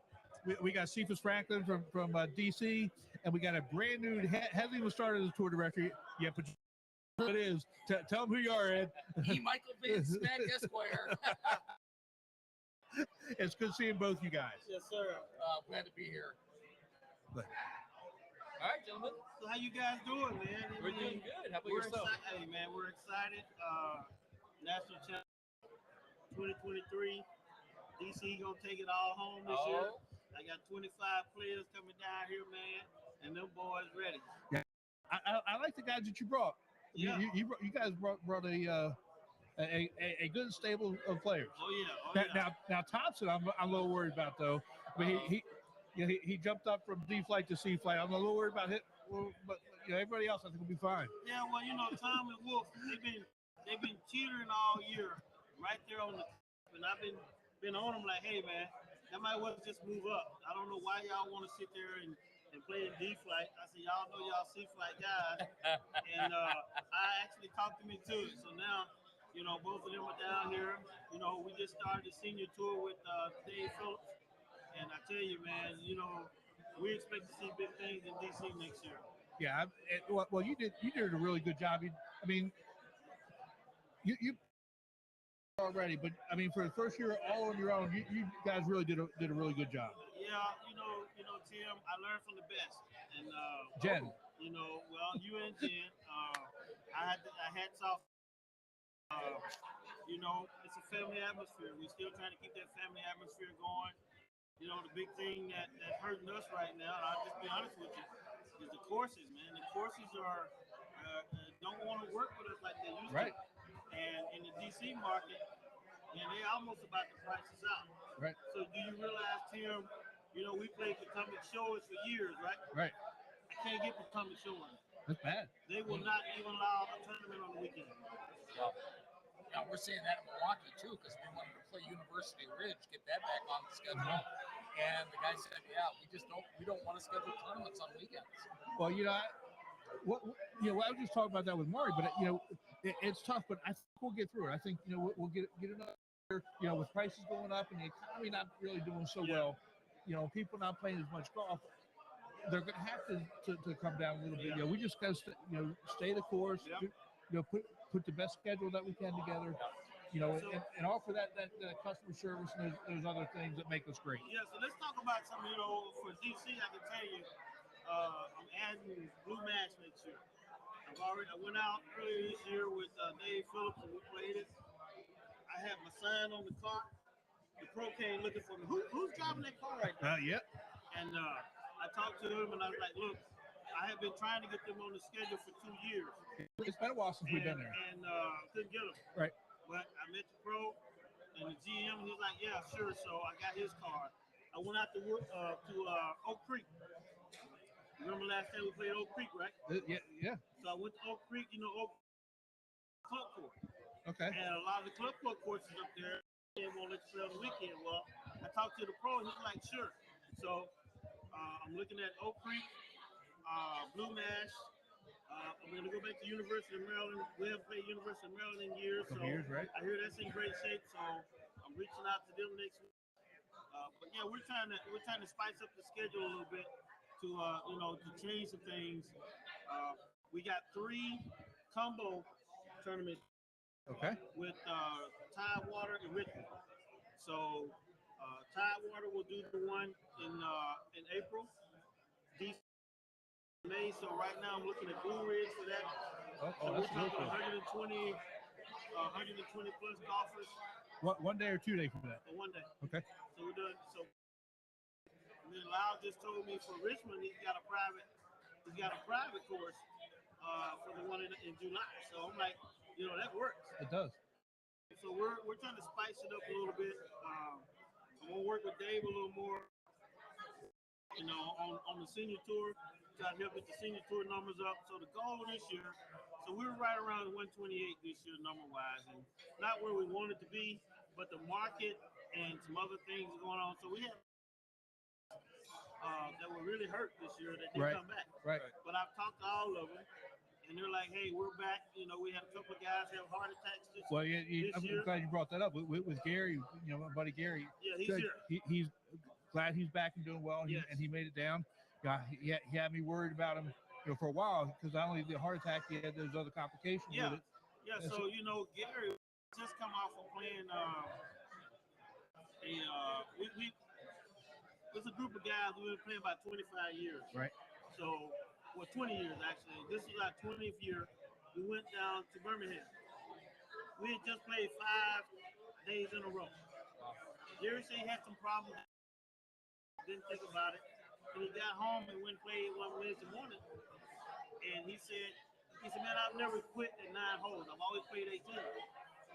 Speaker 2: Cephas Franklin from DC, and we got a brand new Headley was started as tour director. Yeah, but it is. Tell them who you are, Ed.
Speaker 5: Michael Vince Mac Esquire.
Speaker 2: It's good seeing both you guys.
Speaker 3: Yes, sir.
Speaker 5: Glad to be here.
Speaker 2: But
Speaker 1: All right, gentlemen.
Speaker 3: So how you guys doing, man? I
Speaker 1: We're
Speaker 3: mean,
Speaker 1: doing good. How about
Speaker 3: we're
Speaker 1: yourself?
Speaker 3: excited. Hey, man, we're excited. National Champion 2023. DC gonna take it all home this year.
Speaker 1: Oh,
Speaker 3: I got 25 players coming down here, man, and them boys ready.
Speaker 2: I like the guys that you brought.
Speaker 3: Yeah.
Speaker 2: You guys brought a good stable of players.
Speaker 3: Oh yeah. Oh yeah.
Speaker 2: Now Thompson, I'm a little worried about though. I mean, he jumped up from D flight to C flight. I'm a little worried about it, but everybody else I think will be fine.
Speaker 3: Yeah, well, Tom and Wolf, they've been teetering all year, right there on the, and I've been on them like, hey man, that might well just move up. I don't know why y'all want to sit there and play in D flight. I said, y'all know y'all C flight guys, and I actually talked them into it. So now, both of them are down here. We just started the senior tour with Dave Phillips, and I tell you, man, we expect to see big things in DC next year.
Speaker 2: Yeah, well, you did a really good job. I mean, you already, but I mean, for the first year all on your own, you guys really did a really good job.
Speaker 3: Yeah, Tim, I learned from the best, and
Speaker 2: Jen.
Speaker 3: Well, you and Jen, I hats off. It's a family atmosphere. We're still trying to keep that family atmosphere going. The big thing that hurting us right now, and I'll just be honest with you, is the courses, man. The courses don't want to work with us like they used
Speaker 2: Right.
Speaker 3: to. And in the DC market, they almost about to price us out.
Speaker 2: Right.
Speaker 3: So do you realize, Tim, we played Potomac Shores for years, right?
Speaker 2: Right.
Speaker 3: I can't get Potomac Shores.
Speaker 2: That's bad.
Speaker 3: They will not even allow a tournament on the weekend.
Speaker 5: Now we're seeing that in Milwaukee too, because we wanted to play University Ridge, get that back on the schedule. And the guy said, "Yeah, we don't want to schedule tournaments on weekends."
Speaker 2: Well, I was just talking about that with Maury, but it's tough. But I think we'll get through it. I think we'll get another year. With prices going up and the economy not really doing so well, people not playing as much golf. They're going to have to come down a little bit. We just got to stay the course.
Speaker 3: Yep.
Speaker 2: Put the best schedule that we can together. And offer that customer service and those other things that make us great.
Speaker 3: Yeah, so let's talk about some, for DC, I can tell you, I'm adding Blue Match next year. I went out earlier this year with Dave Phillips and we played it. I had my sign on the car. The pro came looking for me. Who's driving that car right now?
Speaker 2: Yep.
Speaker 3: And I talked to him and I was like, look, I have been trying to get them on the schedule for 2 years.
Speaker 2: It's been a while since we've been there.
Speaker 3: And couldn't get them.
Speaker 2: Right.
Speaker 3: But I met the pro and the GM. He's like, yeah, sure. So I got his card. I went out to Oak Creek. Remember last time we played Oak Creek, right?
Speaker 2: Yeah.
Speaker 3: So I went to Oak Creek, Oak Club Court.
Speaker 2: Okay.
Speaker 3: And a lot of the club court courses up there, they won't let you play on the weekend. Well, I talked to the pro, and he's like, sure. So I'm looking at Oak Creek, Blue Mash. I'm going to go back to University of Maryland. We haven't played University of Maryland in years.
Speaker 2: Right?
Speaker 3: I hear that's in great shape. So I'm reaching out to them next week. But yeah, we're trying to spice up the schedule a little bit to to change some things. We got 3 combo tournaments.
Speaker 2: Okay.
Speaker 3: With Tidewater and Richmond. So Tidewater will do the one in April. DC May. So right now I'm looking at Blue Ridge for that. So we're talking 120 plus golfers.
Speaker 2: What, 1 day or 2 days for that?
Speaker 3: For 1 day.
Speaker 2: Okay.
Speaker 3: So we're done. So and then Lau just told me for Richmond he's got a private course for the one in July. So I'm like, that works.
Speaker 2: It does.
Speaker 3: So we're trying to spice it up a little bit. I'm gonna work with Dave a little more, on the senior tour, try to help get the senior tour numbers up. So the goal this year, so we're right around 128 this year number wise, and not where we wanted to be, but the market and some other things are going on. So we have that were really hurt this year that didn't come back.
Speaker 2: Right.
Speaker 3: But I've talked to all of them. And they're like, hey, we're back. We had a couple of guys have heart attacks this year.
Speaker 2: I'm glad you brought that up. With Gary, my buddy Gary.
Speaker 3: Yeah, he's here.
Speaker 2: He's glad he's back and doing well, and he made it down. He had me worried about him for a while because not only the heart attack, he had those other complications with it.
Speaker 3: Yeah, so, Gary just come off of playing
Speaker 6: we there's a group of guys we've been playing about 25 years.
Speaker 2: Right.
Speaker 6: So, well, 20 years actually. This is our 20th year. We went down to Birmingham. We had just played 5 days in a row. Jerry said he had some problems. Didn't think about it. And he got home and went and played one Wednesday morning. And he said, man, I've never quit at 9 holes. I've always played 18.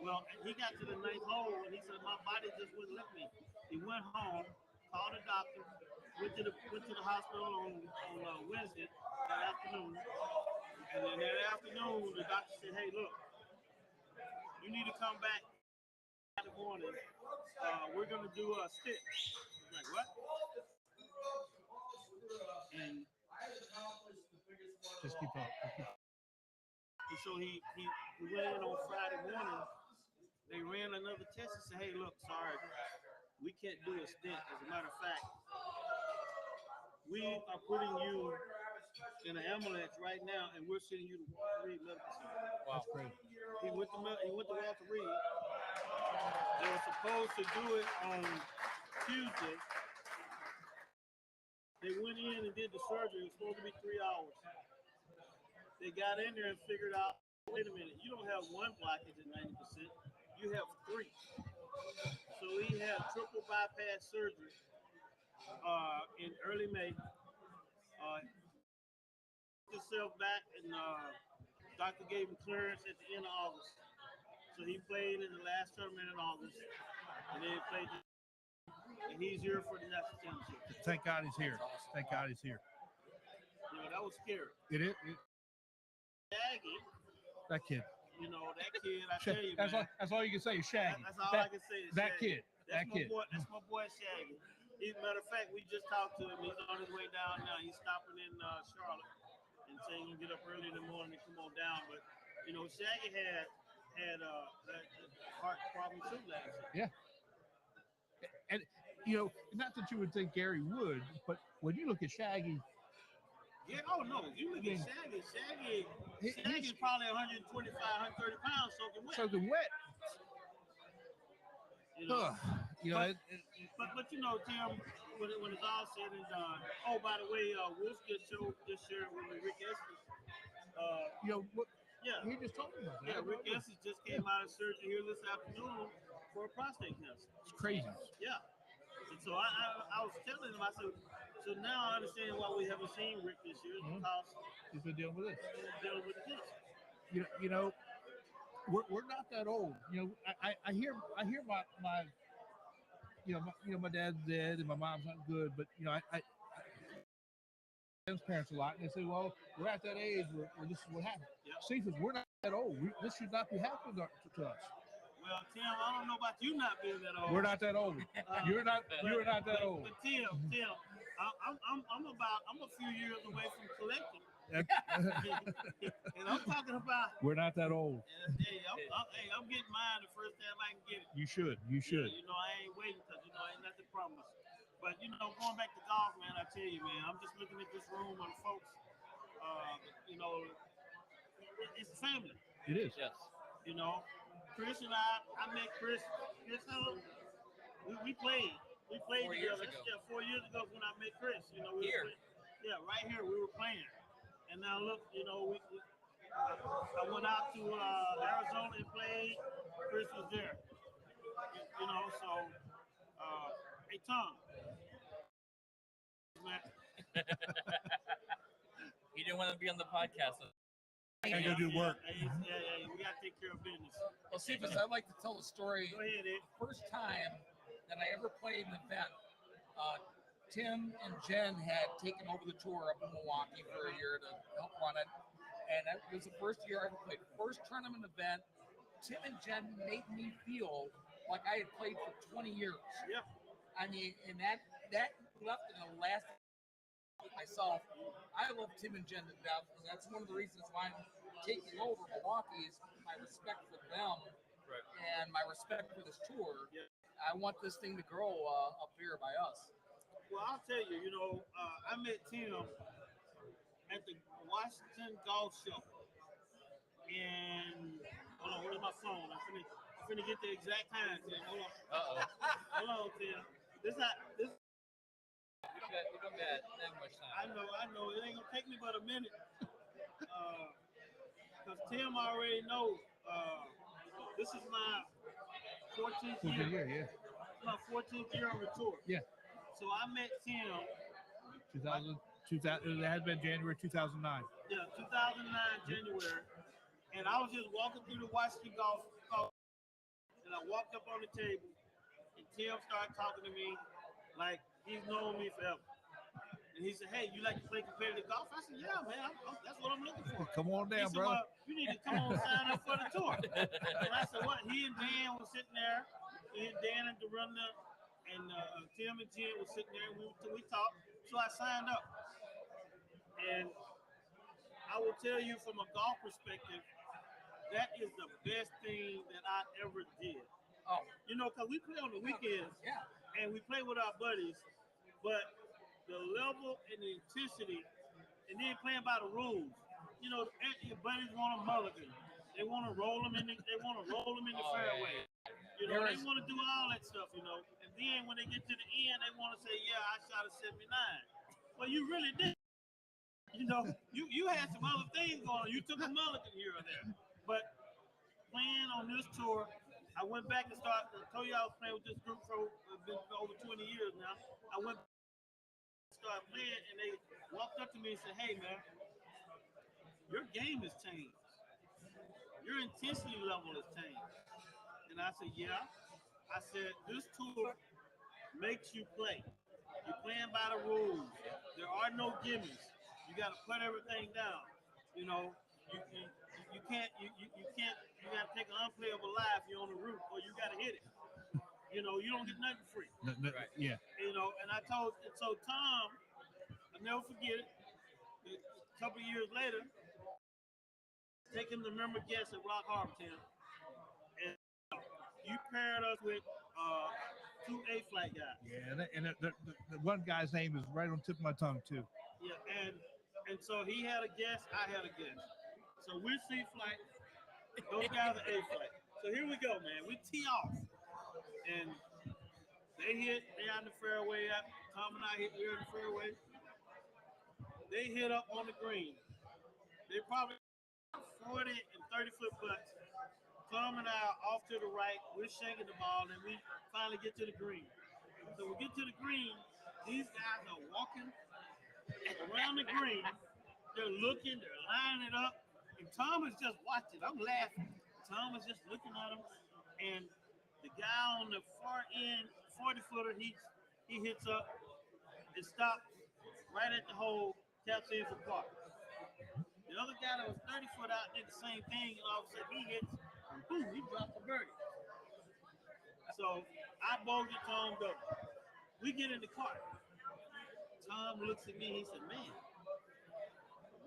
Speaker 6: Well, he got to the 9th hole and he said, my body just wouldn't let me. He went home, called the doctor, went to the hospital on Wednesday that afternoon. And then that afternoon, the doctor said, hey, look, you need to come back in the morning. We're going to do a stick. Like, what? And
Speaker 2: Just keep up.
Speaker 6: and so he went in on Friday morning. They ran another test and said, hey, look, sorry, we can't do a stint. As a matter of fact, we are putting you in an ambulance right now, and we're sending you to Walter Reed Medical Center.
Speaker 1: Wow.
Speaker 2: That's great.
Speaker 6: He went to Walter Reed. They were supposed to do it on Tuesday. They went in and did the surgery. It was supposed to be 3 hours. They got in there and figured out, wait a minute, you don't have one blockage at 90%. You have 3. So he had triple bypass surgery in early May. Himself back, and doctor gave him clearance at the end of August. So he played in the last tournament in August, and then he played. And he's here for the national championship.
Speaker 2: Thank God he's here. Thank God he's here.
Speaker 6: You know, that was scary.
Speaker 2: It is.
Speaker 6: Shaggy,
Speaker 2: That kid.
Speaker 6: you know, that kid, I tell you, man.
Speaker 2: That's all you can say is Shaggy.
Speaker 6: That's all I can say is
Speaker 2: that
Speaker 6: Shaggy.
Speaker 2: kid. That kid.
Speaker 6: That's my boy Shaggy. Matter of fact, we just talked to him. He's on his way down now. He's stopping in Charlotte and saying he'll get up early in the morning and come on down. But, you know, Shaggy had that heart problem too last year.
Speaker 2: Yeah. And, you know, not that you would think Gary would, but when you look at Shaggy.
Speaker 6: Yeah, oh no, you look at Shaggy's probably 125, 130 pounds soaking wet.
Speaker 2: Soaking wet.
Speaker 6: You know,
Speaker 2: but
Speaker 6: you know, Tim, when it's all said and done. Oh, by the way, Wolf just shared with me Rick Estes. Yeah,
Speaker 2: he just told me about that.
Speaker 6: Yeah, Rick Estes just came out of surgery here this afternoon for a prostate cancer.
Speaker 2: It's crazy.
Speaker 6: Yeah. And so I was telling him, I said, so now I understand why we haven't seen Rick this year because
Speaker 2: he's been dealing with this.
Speaker 6: Dealing with the cancer.
Speaker 2: You know, we're not that old. You know, I hear my my dad's dead and my mom's not good, but you know, I parents a lot, and they say, well, we're at that age where this is what happened.
Speaker 6: Yep.
Speaker 2: See, we're not that old. This should not be happening to us.
Speaker 6: Well, Tim, I don't know about you not being that old.
Speaker 2: We're not that old. You're not that old.
Speaker 6: But Tim, I'm a few years away from collecting. And I'm talking about.
Speaker 2: We're not that old.
Speaker 6: I'm getting mine the first time I can get it.
Speaker 2: You should.
Speaker 6: Yeah, you know, I ain't waiting because ain't nothing promised. But you know, going back to golf, man, I tell you, man, I'm just looking at this room and folks. You know, it's family.
Speaker 2: It is.
Speaker 1: Yes.
Speaker 6: You know, Chris and I met Chris. We played. We played
Speaker 1: 4 years
Speaker 6: together.
Speaker 1: ago.
Speaker 6: Yeah, 4 years ago when I met Chris. You know, right here we were playing. And now look, you know, I went out to Arizona and played. Chris was there. You know, so hey Tom. Man.
Speaker 1: He didn't want to be on the podcast.
Speaker 2: I gotta go do work.
Speaker 6: Yeah, we gotta take care of business.
Speaker 5: Well, Cephas, I'd like to tell the story.
Speaker 6: Go ahead, Ed.
Speaker 5: First time that I ever played an event, Tim and Jen had taken over the tour up in Milwaukee for a year to help run it. And it was the first year I ever played. First tournament event, Tim and Jen made me feel like I had played for 20 years.
Speaker 6: Yeah.
Speaker 5: I mean, and that left in the last myself. I love Tim and Jen to death, and that's one of the reasons why I'm taking over Milwaukee is my respect for them and my respect for this tour.
Speaker 6: Yeah.
Speaker 5: I want this thing to grow up here by us.
Speaker 6: Well, I'll tell you, you know, I met Tim at the Washington Golf Show. And hold on, where's my phone? I'm I'm finna get the exact time, Tim. Hold on.
Speaker 1: Uh-oh.
Speaker 6: Hold on, Tim. This not this.
Speaker 1: We don't got that much
Speaker 6: I
Speaker 1: time.
Speaker 6: know. It ain't gonna take me but a minute. Cause Tim already knows. This is my 14th year.
Speaker 2: Yeah.
Speaker 6: My 14th year on the tour.
Speaker 2: Yeah.
Speaker 6: So I met Tim.
Speaker 2: 2000. It had been January 2009.
Speaker 6: Yeah, 2009 January, and I was just walking through the Washington golf, and I walked up on the table, and Tim started talking to me like he's known me forever. And he said, "Hey, you like to play competitive golf?" I said, "Yeah, man. That's what I'm looking for."
Speaker 2: Come on
Speaker 6: He
Speaker 2: down,
Speaker 6: said,
Speaker 2: brother.
Speaker 6: "Well, you need to come on sign up for the tour." And I said, "What?" He and Dan was sitting there. He and Dan and Dorinda and Tim and Jen was sitting there. And we talked. So I signed up. And I will tell you from a golf perspective, that is the best thing that I ever did.
Speaker 5: Oh,
Speaker 6: You know, because we play on the weekends
Speaker 5: yeah.
Speaker 6: and we play with our buddies, but the level and the intensity, and then playing by the rules. You know, your buddies want a mulligan. They want to roll them in the. They want to roll them in the
Speaker 1: Oh, yeah,
Speaker 6: fairway.
Speaker 1: yeah.
Speaker 6: You know, they want to do all that stuff. You know, and then when they get to the end, they want to say, "Yeah, I shot a 79." Well, you really did. You know, you had some other things going on. You took a mulligan here or there, but playing on this tour, I went back and started. I told you I was playing with this group for over 20 years now. I went started playing, and they walked up to me and said, "Hey, man, your game has changed. Your intensity level has changed." And I said, "Yeah." I said, "This tour makes you play. You're playing by the rules. There are no gimmies. You got to put everything down. You know, you can't you can't you got to take an unplayable lie if you're on the roof, or you got to hit it. You know, you don't get nothing free.
Speaker 1: Right.
Speaker 2: Yeah.
Speaker 6: You know, and I told and so Tom, I'll never forget it. A couple of years later, take him to member guest at Rock Harbor Town, and you paired us with two A-flight guys.
Speaker 2: Yeah. And the one guy's name is right on the tip of my tongue too.
Speaker 6: Yeah, and so he had a guest, I had a guest. So we're C flight, those guys are A flight. So here we go, man. We tee off, and they out in the fairway. Tom and I we're in the fairway. They hit up on the green. They probably 40 and 30-foot putts. Tom and I are off to the right. We're shaking the ball, and we finally get to the green. So we get to the green. These guys are walking around the green. They're looking, they're lining it up, and Tom is just watching. I'm laughing. Tom is just looking at them, and the guy on the far end, 40-footer, he hits up and stops right at the hole, taps in for par. The other guy that was 30 foot out did the same thing, and all of a sudden he hits, and boom, he drops a birdie. So I bogeyed Tom double. We get in the car. Tom looks at me, he said, "Man,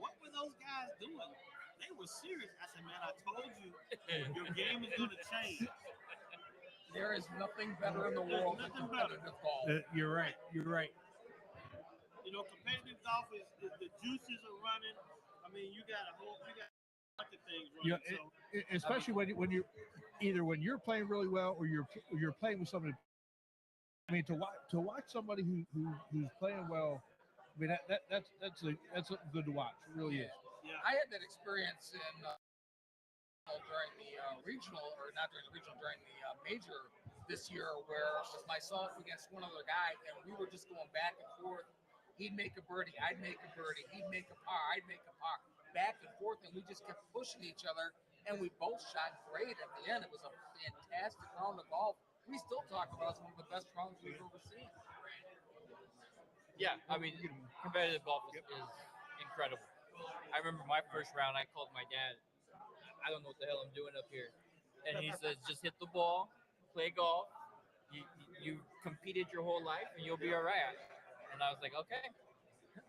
Speaker 6: what were those guys doing? They were serious." I said, "Man, I told you your game is going to change."
Speaker 5: There is nothing better in the world than competitive golf.
Speaker 2: You're right. You're right.
Speaker 6: You know, competitive golf is the juices are running. I mean, you got a bunch of things running.
Speaker 2: Yeah, especially when you're playing really well or you're playing with somebody. I mean, to watch somebody who's playing well, I mean that's good to watch. It really is.
Speaker 6: Yeah.
Speaker 5: I had that experience in during the regional, or not during the regional, during the major this year, where it was myself against one other guy, and we were just going back and forth. He'd make a birdie, I'd make a birdie. He'd make a par, I'd make a par. Back and forth, and we just kept pushing each other, and we both shot great at the end. It was a fantastic round of golf. We still talk about it as one of the best rounds we've ever seen.
Speaker 1: Yeah, I mean, competitive golf is incredible. I remember my first round, I called my dad. I don't know what the hell I'm doing up here. And he says, "Just hit the ball, play golf. You competed your whole life, and you'll be all right." And I was like, "Okay."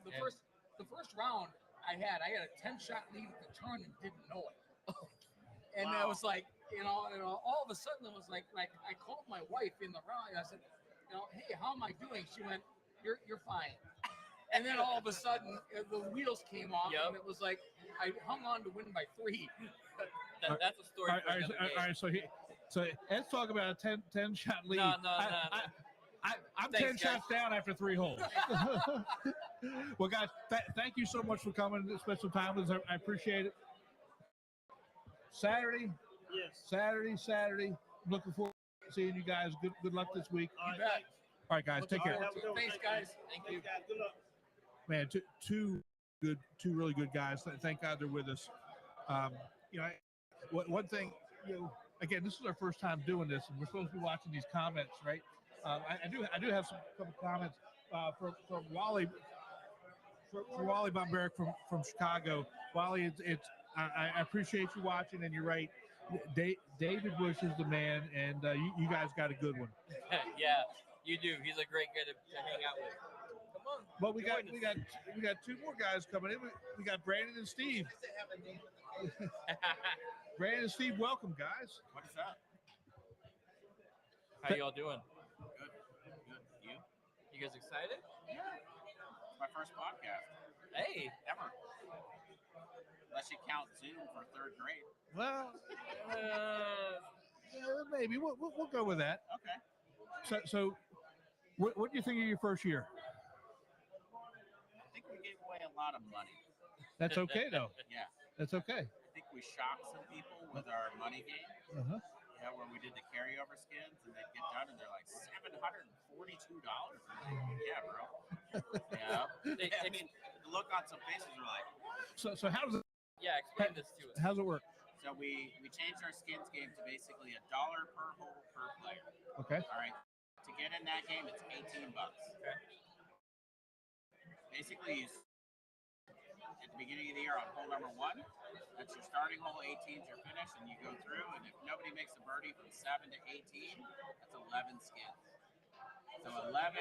Speaker 5: The first round I had a 10-shot lead at the turn and didn't know it. And
Speaker 6: Wow.
Speaker 5: I was like, all of a sudden it was like I called my wife in the round. I said, "Hey, how am I doing?" She went, "You're fine." And then all of a sudden the wheels came off,
Speaker 1: Yep.
Speaker 5: and it was like I hung on to win by 3.
Speaker 1: That's a story for another day.
Speaker 2: All right. So So let's talk about a 10 shot lead.
Speaker 1: No.
Speaker 2: I'm
Speaker 1: Thanks,
Speaker 2: 10
Speaker 1: guys.
Speaker 2: shots down after 3 holes. Well, guys, thank you so much for coming to spend some time with us. I appreciate it. Saturday.
Speaker 6: Yes.
Speaker 2: Looking forward to seeing you guys. Good luck this week.
Speaker 6: All right.
Speaker 5: bet.
Speaker 6: Thanks.
Speaker 2: All right, guys, take care.
Speaker 6: All right, have a good one.
Speaker 5: Thanks, guys. Thank you.
Speaker 6: Thanks, guys. Good luck.
Speaker 2: Man, two really good guys. Thank God they're with us. You know, one thing, you know, again, this is our first time doing this, and we're supposed to be watching these comments, right? I do have some couple comments from Wally. From Wally Bomberic from Chicago. Wally, I appreciate you watching, and you're right. David Bush is the man, and you guys got a good one.
Speaker 1: Yeah, you do. He's a great guy to hang out with. Come on.
Speaker 2: But we got
Speaker 1: join us.
Speaker 2: we got 2 more guys coming in. We got Brandon and Steve. Brandon and Steve, welcome, guys.
Speaker 7: What is up?
Speaker 1: How y'all doing?
Speaker 7: Good. You?
Speaker 1: You guys excited?
Speaker 7: It's my first podcast
Speaker 1: Hey.
Speaker 7: ever. Unless you count Zoom for 3rd grade.
Speaker 2: Well,
Speaker 1: Uh,
Speaker 2: maybe we'll go with that.
Speaker 7: Okay.
Speaker 2: So what do you think of your first year?
Speaker 7: I think we gave away a lot of money.
Speaker 2: That's okay though.
Speaker 7: Yeah.
Speaker 2: That's okay.
Speaker 7: I think we shocked some people with our money game.
Speaker 2: Uh-huh.
Speaker 7: Yeah, where we did the carryover skins and they'd get done and they're like $742. Yeah, bro. Yeah. I mean, the look on some faces were like,
Speaker 2: So how does it
Speaker 1: yeah, explain this to us.
Speaker 2: how's it work?
Speaker 7: so we changed our skins game to basically $1 per hole per player.
Speaker 2: Okay.
Speaker 7: All right. To get in that game, it's $18.
Speaker 1: Okay.
Speaker 7: Basically, at the beginning of the year on hole number 1, that's your starting hole. 18 is your finish, and you go through. And if nobody makes a birdie from 7 to 18, that's 11 skins. So 11.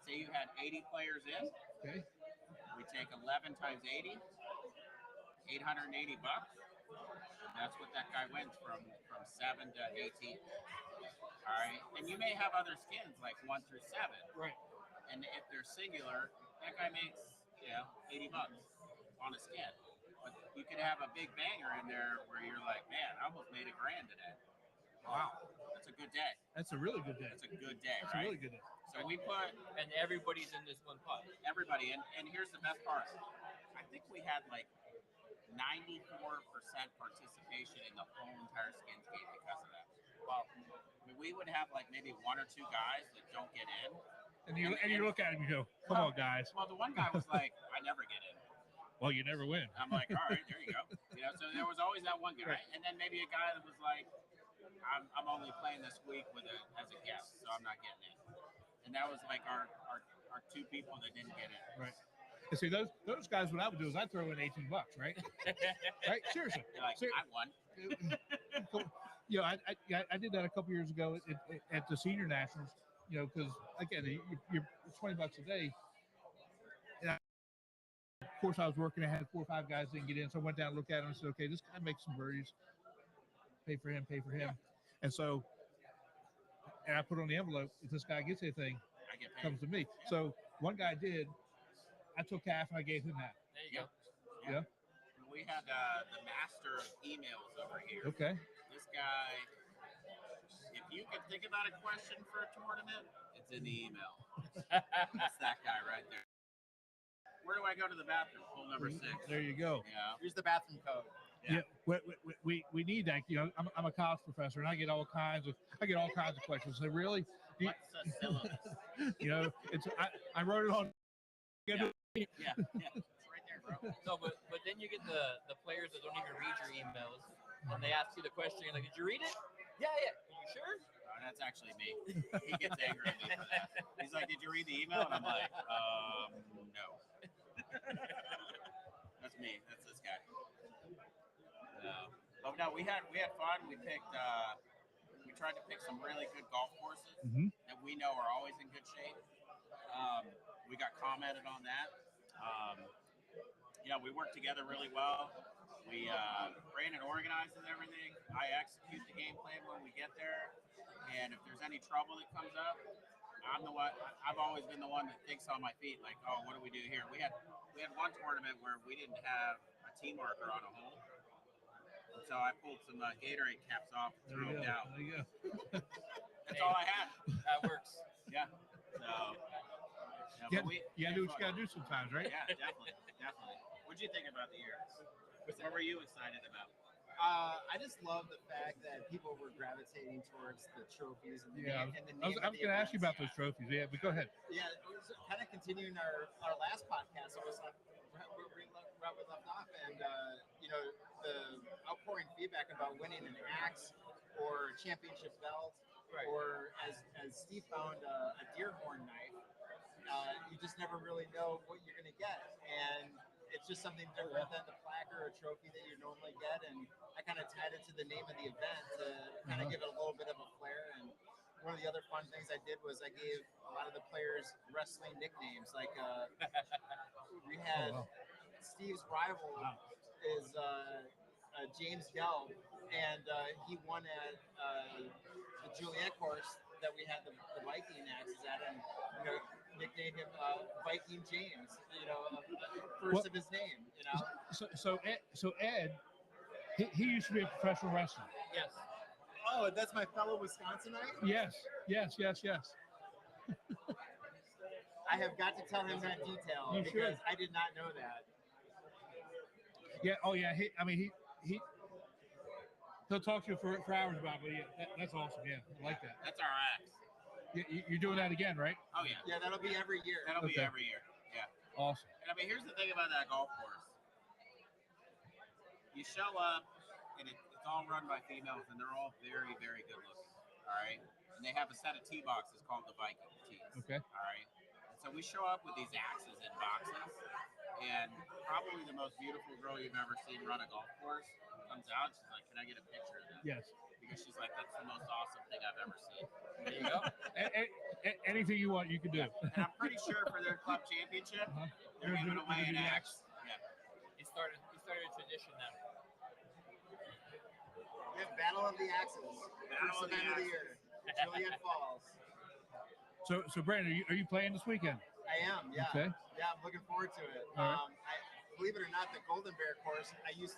Speaker 7: Say you had 80 players in.
Speaker 2: Okay.
Speaker 7: We take 11 times 80, $880. And that's what that guy wins from 7 to 18. All right, and you may have other skins like 1 through 7.
Speaker 2: Right.
Speaker 7: And if they're singular, that guy makes $80 on a skin. But you could have a big banger in there where you're like, man, I almost made $1,000 today.
Speaker 2: Wow.
Speaker 7: That's a good day.
Speaker 2: That's a really good day.
Speaker 7: That's a good day,
Speaker 2: That's a
Speaker 7: right?
Speaker 2: really good day.
Speaker 7: So we put
Speaker 1: And everybody's in this one pot.
Speaker 7: everybody, and here's the best part. I think we had like 94% participation in the whole entire skins game because of that.
Speaker 1: Wow.
Speaker 7: I mean, we would have like maybe 1 or 2 guys that don't get in.
Speaker 2: And you look at him, you go, "Come on, guys."
Speaker 7: Well, the one guy was like, I never get in.
Speaker 2: Well, you never win.
Speaker 7: I'm like, all right, there you go. You know, so there was always that one guy, and then maybe a guy that was like, I'm only playing this week as a guest, so I'm not getting in. And that was like our 2 people that didn't get in.
Speaker 2: Right. And see, those guys, what I would do is I'd throw in $18, right? Right? Seriously.
Speaker 7: You're like, I won.
Speaker 2: You know, I did that a couple years ago at the senior nationals. You know, because again, you're $20 a day. And of course, I was working. I had 4 or 5 guys didn't get in, so I went down and looked at him and said, "Okay, this guy makes some birdies. Pay for him. And so, and I put on the envelope, if this guy gets anything,
Speaker 7: I get
Speaker 2: it
Speaker 7: paid.
Speaker 2: comes to me. So one guy did. I took half and I gave him that.
Speaker 1: There you go.
Speaker 2: Yeah.
Speaker 7: We had the master of emails over here.
Speaker 2: Okay.
Speaker 7: This guy, if you could think about a question for a tournament, it's in the email. That's that guy right there. Where do I go to the bathroom? Hole number 6.
Speaker 2: There you go.
Speaker 7: Yeah.
Speaker 5: Here's the bathroom code.
Speaker 2: Yeah. We need that. You know, I'm a college professor and I get all kinds of questions. So really,
Speaker 7: What's the syllabus?
Speaker 2: you know, I wrote it on.
Speaker 7: Yeah. Yeah. It's right there, bro.
Speaker 1: No, but then you get the players that don't even read your emails, and they ask you the question. You're like, did you read it? Yeah. Are you sure?
Speaker 7: That's actually me. He gets angry at me for that. He's like, "Did you read the email?" And I'm like, no. That's me. That's this guy. No. But no, we had fun. We picked. We tried to pick some really good golf courses that we know are always in good shape. We got commented on that. We work together really well. We Brandon organizes everything. I execute the game plan when we get there. And if there's any trouble that comes up, I'm the one. I've always been the one that thinks on my feet, like, oh, what do we do here? We had one tournament where we didn't have a tee marker on a hole, So I pulled some Gatorade caps off and
Speaker 2: There
Speaker 7: threw
Speaker 2: you
Speaker 7: them
Speaker 2: go.
Speaker 7: down.
Speaker 2: There you go.
Speaker 7: That's all I had.
Speaker 1: That works.
Speaker 7: Yeah. So,
Speaker 2: Yeah,
Speaker 7: but we
Speaker 2: you gotta
Speaker 7: had
Speaker 2: do what you
Speaker 7: fun.
Speaker 2: gotta do sometimes, right?
Speaker 7: Yeah, definitely, definitely. What'd you think about the year? What were you excited about?
Speaker 8: I just love the fact that people were gravitating towards the trophies and the
Speaker 2: Yeah,
Speaker 8: name, and the
Speaker 2: I was
Speaker 8: name of the
Speaker 2: going to ask you about
Speaker 8: events.
Speaker 2: those trophies. Yeah, but go ahead.
Speaker 8: Yeah, it was kind of continuing our last podcast. It was like where we left off, and you know, the outpouring feedback about winning an axe or a championship belt,
Speaker 1: Right.
Speaker 8: or as Steve found a deer horn knife. You just never really know what you're going to get, and it's just something different than the plaque or a trophy that you normally get. And I kind of tied it to the name of the event to kind of give it a little bit of a flair. And one of the other fun things I did was I gave a lot of the players wrestling nicknames. Like we had
Speaker 2: Oh, wow.
Speaker 8: Steve's rival is James Gelb, and he won at the Juliet course that we had the Viking axes at, and you know, nicknamed him Viking James. You know, first of his name. You know.
Speaker 2: So Ed, he used to be a professional wrestler.
Speaker 1: Yes.
Speaker 8: Oh, that's my fellow Wisconsinite.
Speaker 2: Yes.
Speaker 8: I have got to tell him that detail
Speaker 2: You
Speaker 8: because
Speaker 2: should.
Speaker 8: I did not know that.
Speaker 2: Yeah. Oh, yeah. He'll talk to you for hours about it. But yeah, that's awesome. Yeah, I like that.
Speaker 7: That's our axe.
Speaker 2: You're doing that again, right?
Speaker 7: Oh yeah.
Speaker 8: Yeah, that'll be every year.
Speaker 7: That'll be
Speaker 2: Okay.
Speaker 7: every year. Yeah.
Speaker 2: Awesome.
Speaker 7: And I mean, here's the thing about that golf course. You show up, and it's all run by females, and they're all very, very good looking. All right. And they have a set of tee boxes called the Viking tees.
Speaker 2: Okay.
Speaker 7: All right. And so we show up with these axes in boxes, and probably the most beautiful girl you've ever seen run a golf course comes out. She's like, "Can I get a picture of that?"
Speaker 2: Yes.
Speaker 7: Because she's like, "That's the most awesome thing I've ever seen."
Speaker 1: There you go.
Speaker 2: Anything you want, you can do.
Speaker 7: And I'm pretty sure for their club championship, they're giving away an axe. Yeah.
Speaker 1: He started a tradition now.
Speaker 8: We have Battle of the Axes.
Speaker 7: Battle of
Speaker 8: First
Speaker 7: the
Speaker 8: event of the
Speaker 7: Axes.
Speaker 8: year. Juliet Falls.
Speaker 2: So Brandon, are you playing this weekend?
Speaker 8: I am, yeah.
Speaker 2: Okay.
Speaker 8: Yeah, I'm looking forward to it.
Speaker 2: All right.
Speaker 8: Believe it or not, the Golden Bear course, I would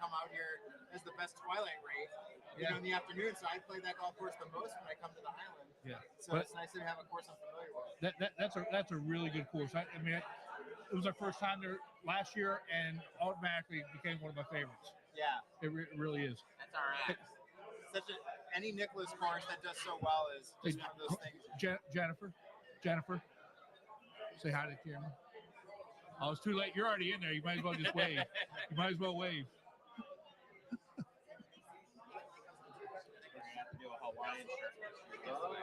Speaker 8: come out here as the best twilight rate, you know, in the afternoon. So I play that golf course the most when I come to the Highland.
Speaker 2: Yeah.
Speaker 8: So
Speaker 2: But
Speaker 8: it's nice to have a course I'm familiar with.
Speaker 2: that's a really good course. I mean, it was our first time there last year, and automatically became one of my favorites.
Speaker 8: Yeah.
Speaker 2: It really is.
Speaker 7: That's our axe.
Speaker 8: Any Nicholas course that does so well is just one of those things.
Speaker 2: Jennifer, say hi to the camera. Oh, it's too late. You're already in there. You might as well just wave. You might as well wave.
Speaker 7: I think we're gonna have to do a Hawaiian shirt next year.
Speaker 8: Oh.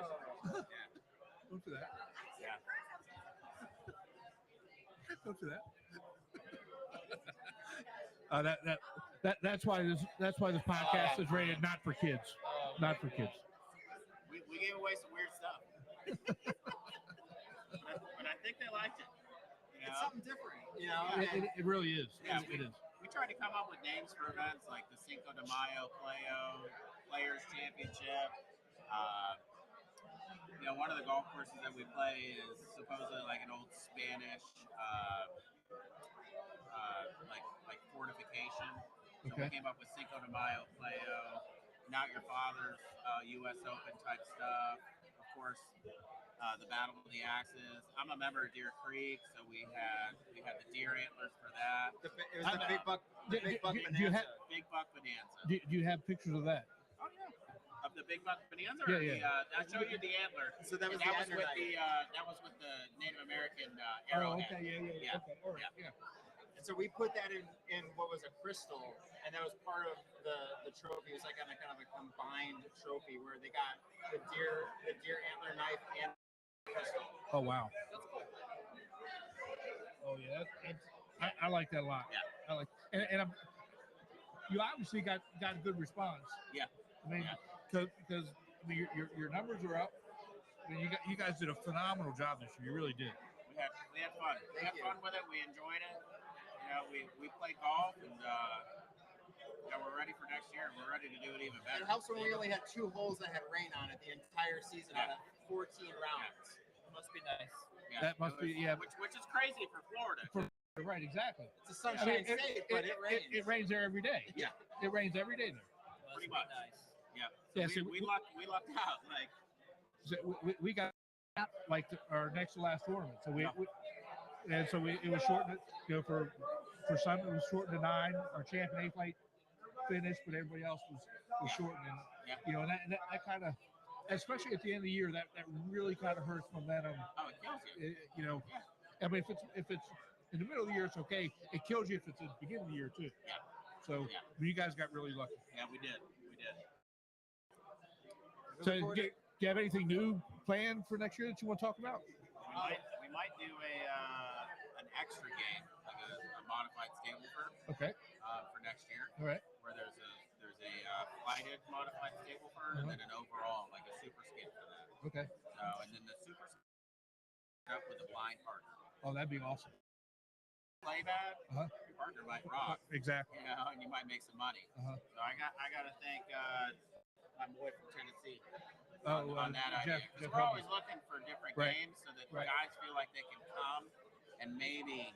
Speaker 2: Don't do that.
Speaker 7: Yeah.
Speaker 2: Don't do that. That's why this podcast is rated not for kids. Not for kids.
Speaker 7: We gave away some weird stuff. but I think they liked it. You
Speaker 8: It's
Speaker 7: know?
Speaker 8: something different, you know.
Speaker 2: It really is.
Speaker 7: Yeah,
Speaker 2: It is.
Speaker 7: We tried to come up with names for events like the Cinco de Mayo Players Championship. You know, one of the golf courses that we play is supposedly like an old Spanish, like fortification. So
Speaker 2: Okay.
Speaker 7: we came up with Cinco de Mayo Not Your Father's U.S. Open type stuff. Of course, the Battle of the Axes. I'm a member of Deer Creek, so we had the deer antlers for that.
Speaker 8: It was the Big Buck Bonanza.
Speaker 2: Do you have
Speaker 7: Big Buck Bonanza.
Speaker 2: do you have pictures of that?
Speaker 7: Oh yeah. Of the Big Buck Bonanza?
Speaker 2: Yeah,
Speaker 7: Or
Speaker 2: yeah.
Speaker 7: I showed you the antler.
Speaker 8: So that was
Speaker 7: And
Speaker 8: the
Speaker 7: that was
Speaker 8: antler
Speaker 7: with
Speaker 8: night.
Speaker 7: that was with the Native American
Speaker 2: Oh,
Speaker 7: arrowhead.
Speaker 2: okay, yeah.
Speaker 7: Yeah.
Speaker 2: Okay, all right, yeah.
Speaker 8: And so we put that in what was a crystal, and that was part of the trophy. It was like kind of a combined trophy where they got the deer antler knife and crystal.
Speaker 2: Oh wow. Oh yeah, I like that a lot.
Speaker 7: Yeah.
Speaker 2: I like, and you obviously got a good response.
Speaker 7: Yeah.
Speaker 2: I mean, because I mean your numbers are up. I mean, you guys did a phenomenal job this year. You really did.
Speaker 7: We had fun. We had fun with it. We enjoyed it. You know, we played golf, and you know, we're ready for next year, and we're ready to do it even better.
Speaker 8: It helps when we only had 2 holes that had rain on it the entire season out of 14 rounds.
Speaker 1: Must be nice.
Speaker 7: Yeah,
Speaker 2: That must
Speaker 7: it was-
Speaker 2: be- yeah.
Speaker 7: Which is crazy for Florida.
Speaker 2: Right, exactly.
Speaker 8: It's a
Speaker 2: I mean,
Speaker 8: sunshine state, but it rains.
Speaker 2: It rains there every day.
Speaker 7: Yeah.
Speaker 2: It rains every day there.
Speaker 1: Must
Speaker 7: Pretty
Speaker 1: be
Speaker 7: much.
Speaker 1: nice.
Speaker 7: Yeah.
Speaker 2: Yeah,
Speaker 7: So
Speaker 2: so
Speaker 7: we lucked out. Like,
Speaker 2: So we got like our next to last tournament. So it was shortened. For some it was shortened to 9. Our champion 8 fight finished, but everybody else was shortened. And
Speaker 7: Yeah.
Speaker 2: and that kind of, especially at the end of the year, that really kind of hurts momentum.
Speaker 7: oh, it kills you.
Speaker 2: I mean, if it's in the middle of the year, it's okay. It kills you if it's at the beginning of the year too.
Speaker 7: Yeah.
Speaker 2: So
Speaker 7: Yeah.
Speaker 2: you guys got really lucky.
Speaker 7: Yeah, we did.
Speaker 2: So do you have anything new planned for next year that you want to talk about?
Speaker 7: We might do an extra game, like a modified Stableford,
Speaker 2: Okay.
Speaker 7: for next year,
Speaker 2: All right.
Speaker 7: where there's a flighted modified Stableford and then an overall, like a super skin for that.
Speaker 2: Okay.
Speaker 7: So, and then the super skin up with a blind partner.
Speaker 2: Oh, that'd be awesome.
Speaker 7: Play bad,
Speaker 2: Uh-huh.
Speaker 7: your partner might rock,
Speaker 2: Exactly.
Speaker 7: and you might make some money.
Speaker 2: Uh-huh.
Speaker 7: So I got to thank my boy from Tennessee
Speaker 2: Oh,
Speaker 7: on that idea.
Speaker 2: Jeff
Speaker 7: Because we're always looking for different
Speaker 2: Right.
Speaker 7: games so that
Speaker 2: Right.
Speaker 7: guys feel like they can come and maybe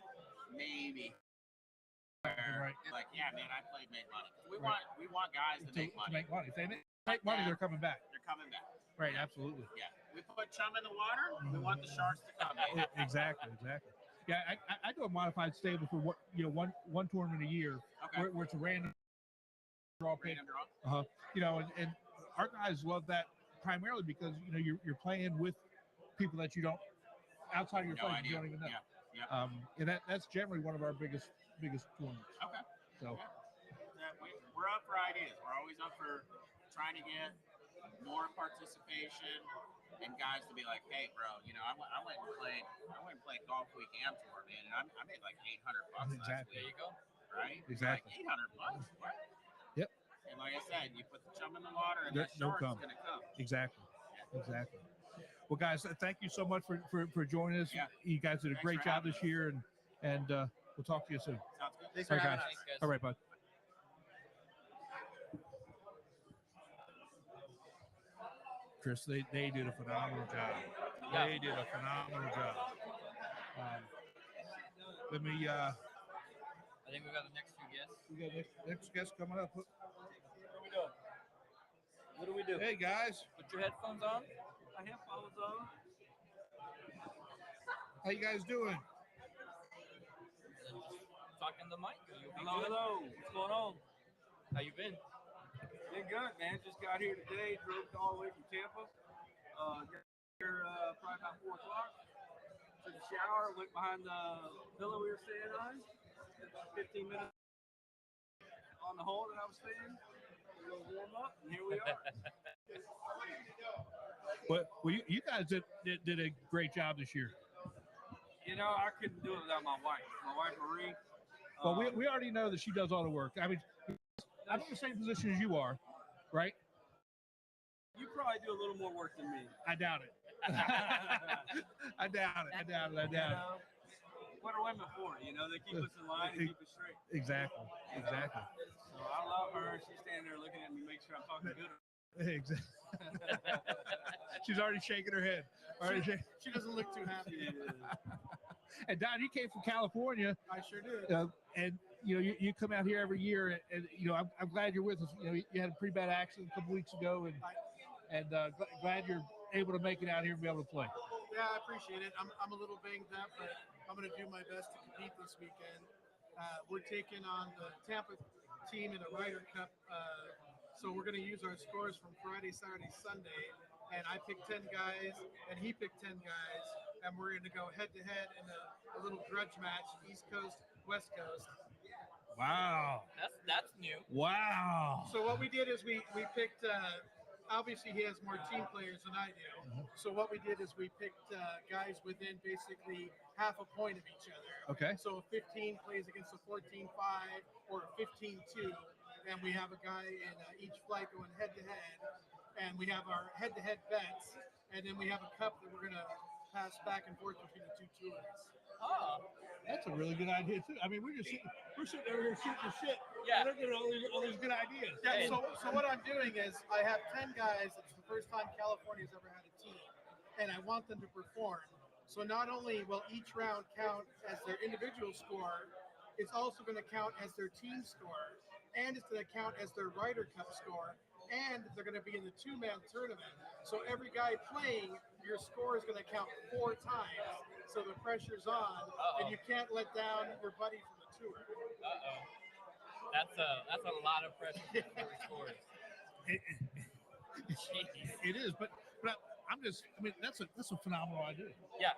Speaker 2: Right.
Speaker 7: like, yeah, man, I played, made money. We
Speaker 2: Right.
Speaker 7: want guys to make money.
Speaker 2: If they make money, they're coming back.
Speaker 7: They're coming back.
Speaker 2: Right. Absolutely.
Speaker 7: Yeah, we put chum in the water. We want the sharks to come. Man.
Speaker 2: Exactly. Yeah, I do a modified stable for one tournament a year,
Speaker 7: Okay.
Speaker 2: where it's a random draw pick.
Speaker 7: Random draw.
Speaker 2: And our guys love that primarily because you're playing with people that you don't, outside of your
Speaker 7: No
Speaker 2: friends, you
Speaker 7: idea.
Speaker 2: don't even know.
Speaker 7: Yeah.
Speaker 2: And that's generally one of our biggest tournaments.
Speaker 7: Okay.
Speaker 2: So
Speaker 7: We're up for ideas. We're always up for trying to get more participation and guys to be like, hey, bro, I went and played Golfweek and Tour, man, and I made like $800 last
Speaker 2: Exactly.
Speaker 1: There
Speaker 7: week.
Speaker 1: you go.
Speaker 7: Right?
Speaker 2: Exactly.
Speaker 7: Like $800. What?
Speaker 2: Yep.
Speaker 7: And like I said, you put the chum in the water, and
Speaker 2: They'll
Speaker 7: that shark's
Speaker 2: come.
Speaker 7: gonna come.
Speaker 2: Exactly. Well, guys, thank you so much for joining us.
Speaker 7: Yeah.
Speaker 2: You guys did a
Speaker 7: Thanks
Speaker 2: great
Speaker 7: for
Speaker 2: job
Speaker 7: having
Speaker 2: this year, and we'll talk to you soon.
Speaker 7: Sounds good.
Speaker 8: Thanks
Speaker 2: All
Speaker 8: for
Speaker 2: right,
Speaker 8: having
Speaker 2: guys.
Speaker 8: us.
Speaker 1: Thanks, guys.
Speaker 2: All right, bud. Chris, they did a phenomenal job.
Speaker 1: Yeah.
Speaker 2: They did a phenomenal job. Let me.
Speaker 1: I think we got the next few guests.
Speaker 2: We got next guest coming up.
Speaker 1: What do we do?
Speaker 2: Hey guys,
Speaker 1: Put your headphones on.
Speaker 6: I have phones on.
Speaker 2: how you guys doing?
Speaker 1: And then just talk in the mic. And you'll be good.
Speaker 6: Hello. What's going on?
Speaker 1: How you been?
Speaker 6: Been good, man. Just got here today. Drove all the way from Tampa. Got here probably about 4 o'clock. Took a shower. Went behind the villa we were staying on. About 15 minutes on the hole that I was staying. A little warm up, and here we are.
Speaker 2: Well, you guys did a great job this year.
Speaker 6: I couldn't do it without my wife. My wife Marie.
Speaker 2: Well, we already know that she does all the work. I mean, I'm in the same position as you are, right?
Speaker 6: You probably do a little more work than me.
Speaker 2: I doubt it. I doubt it.
Speaker 6: What are women for? They keep us in line and keep us straight.
Speaker 2: Exactly.
Speaker 6: So I love her. She's standing there looking at me, make sure I'm talking good.
Speaker 2: Exactly. She's already shaking her head.
Speaker 3: She doesn't look too happy.
Speaker 2: And Don, you came from California.
Speaker 3: I sure did.
Speaker 2: And you come out here every year, and I'm glad you're with us. You had a pretty bad accident a couple weeks ago, and glad you're able to make it out here and be able to play.
Speaker 9: Yeah, I appreciate it. I'm a little banged up, but I'm going to do my best to compete this weekend. We're taking on the Tampa team in a Ryder Cup, so we're going to use our scores from Friday, Saturday, Sunday, and I picked 10 guys, and he picked 10 guys, and we're going to go head-to-head in a little grudge match, East Coast, West Coast.
Speaker 2: Wow.
Speaker 1: That's new.
Speaker 2: Wow.
Speaker 9: So what we did is we picked, obviously he has more team players than I do. So what we did is we picked guys within basically half a point of each other.
Speaker 2: Okay.
Speaker 9: So a 15 plays against a 14-5 or a 15-2. And we have a guy in each flight going head-to-head. And we have our head-to-head bets. And then we have a cup that we're going to pass back and forth between the two tours.
Speaker 1: Oh,
Speaker 2: That's a really good idea too. I mean, we're sitting over here shooting the shit.
Speaker 1: Yeah.
Speaker 2: And they're getting all these good ideas.
Speaker 9: Yeah,
Speaker 1: Hey.
Speaker 9: so what I'm doing is I have 10 guys. It's the first time California's ever had a team, and I want them to perform. So not only will each round count as their individual score, it's also going to count as their team score, and it's going to count as their Ryder Cup score, and they're going to be in the two-man tournament. So every guy playing, your score is going to count 4 times. So the pressure's on, and you can't let down your buddy from the tour.
Speaker 1: That's a lot of pressure for scores.
Speaker 2: It is, but I'm just. I mean, that's a phenomenal idea.
Speaker 1: Yeah,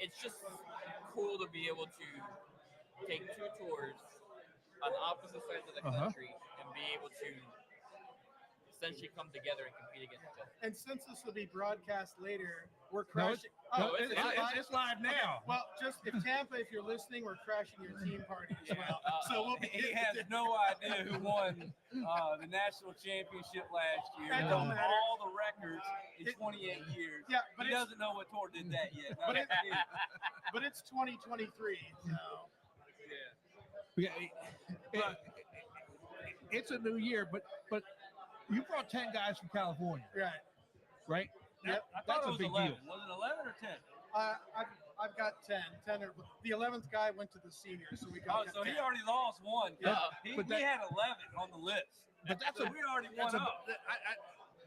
Speaker 1: it's just cool to be able to take 2 tours on opposite sides of the country and be able to essentially come together and compete against each other.
Speaker 9: And since this will be broadcast later, we're
Speaker 2: No,
Speaker 9: crashing.
Speaker 2: it's live now.
Speaker 9: Okay. Well, just if Tampa, if you're listening, we're crashing your team party as well. So we'll be.
Speaker 10: He has no idea who won the national championship last year.
Speaker 9: It
Speaker 10: He
Speaker 9: don't
Speaker 10: holds
Speaker 9: matter.
Speaker 10: all the records in 28 years.
Speaker 9: Yeah, but
Speaker 10: he doesn't know what tour did that yet. No,
Speaker 9: but it's 2023. So.
Speaker 2: Yeah, it's a new year, but you brought 10 guys from California, right?
Speaker 9: Yep.
Speaker 10: I thought
Speaker 2: That's
Speaker 10: it
Speaker 2: a
Speaker 10: was
Speaker 2: big
Speaker 10: 11.
Speaker 2: deal.
Speaker 10: Was it 11 or 10?
Speaker 9: I've got 10. 10 or the 11th guy went to the seniors, so we got.
Speaker 10: So
Speaker 9: 10.
Speaker 10: he already lost one.
Speaker 9: Yeah.
Speaker 10: He
Speaker 2: But that-
Speaker 10: had 11 on the list.
Speaker 2: But that's
Speaker 10: So we already won up.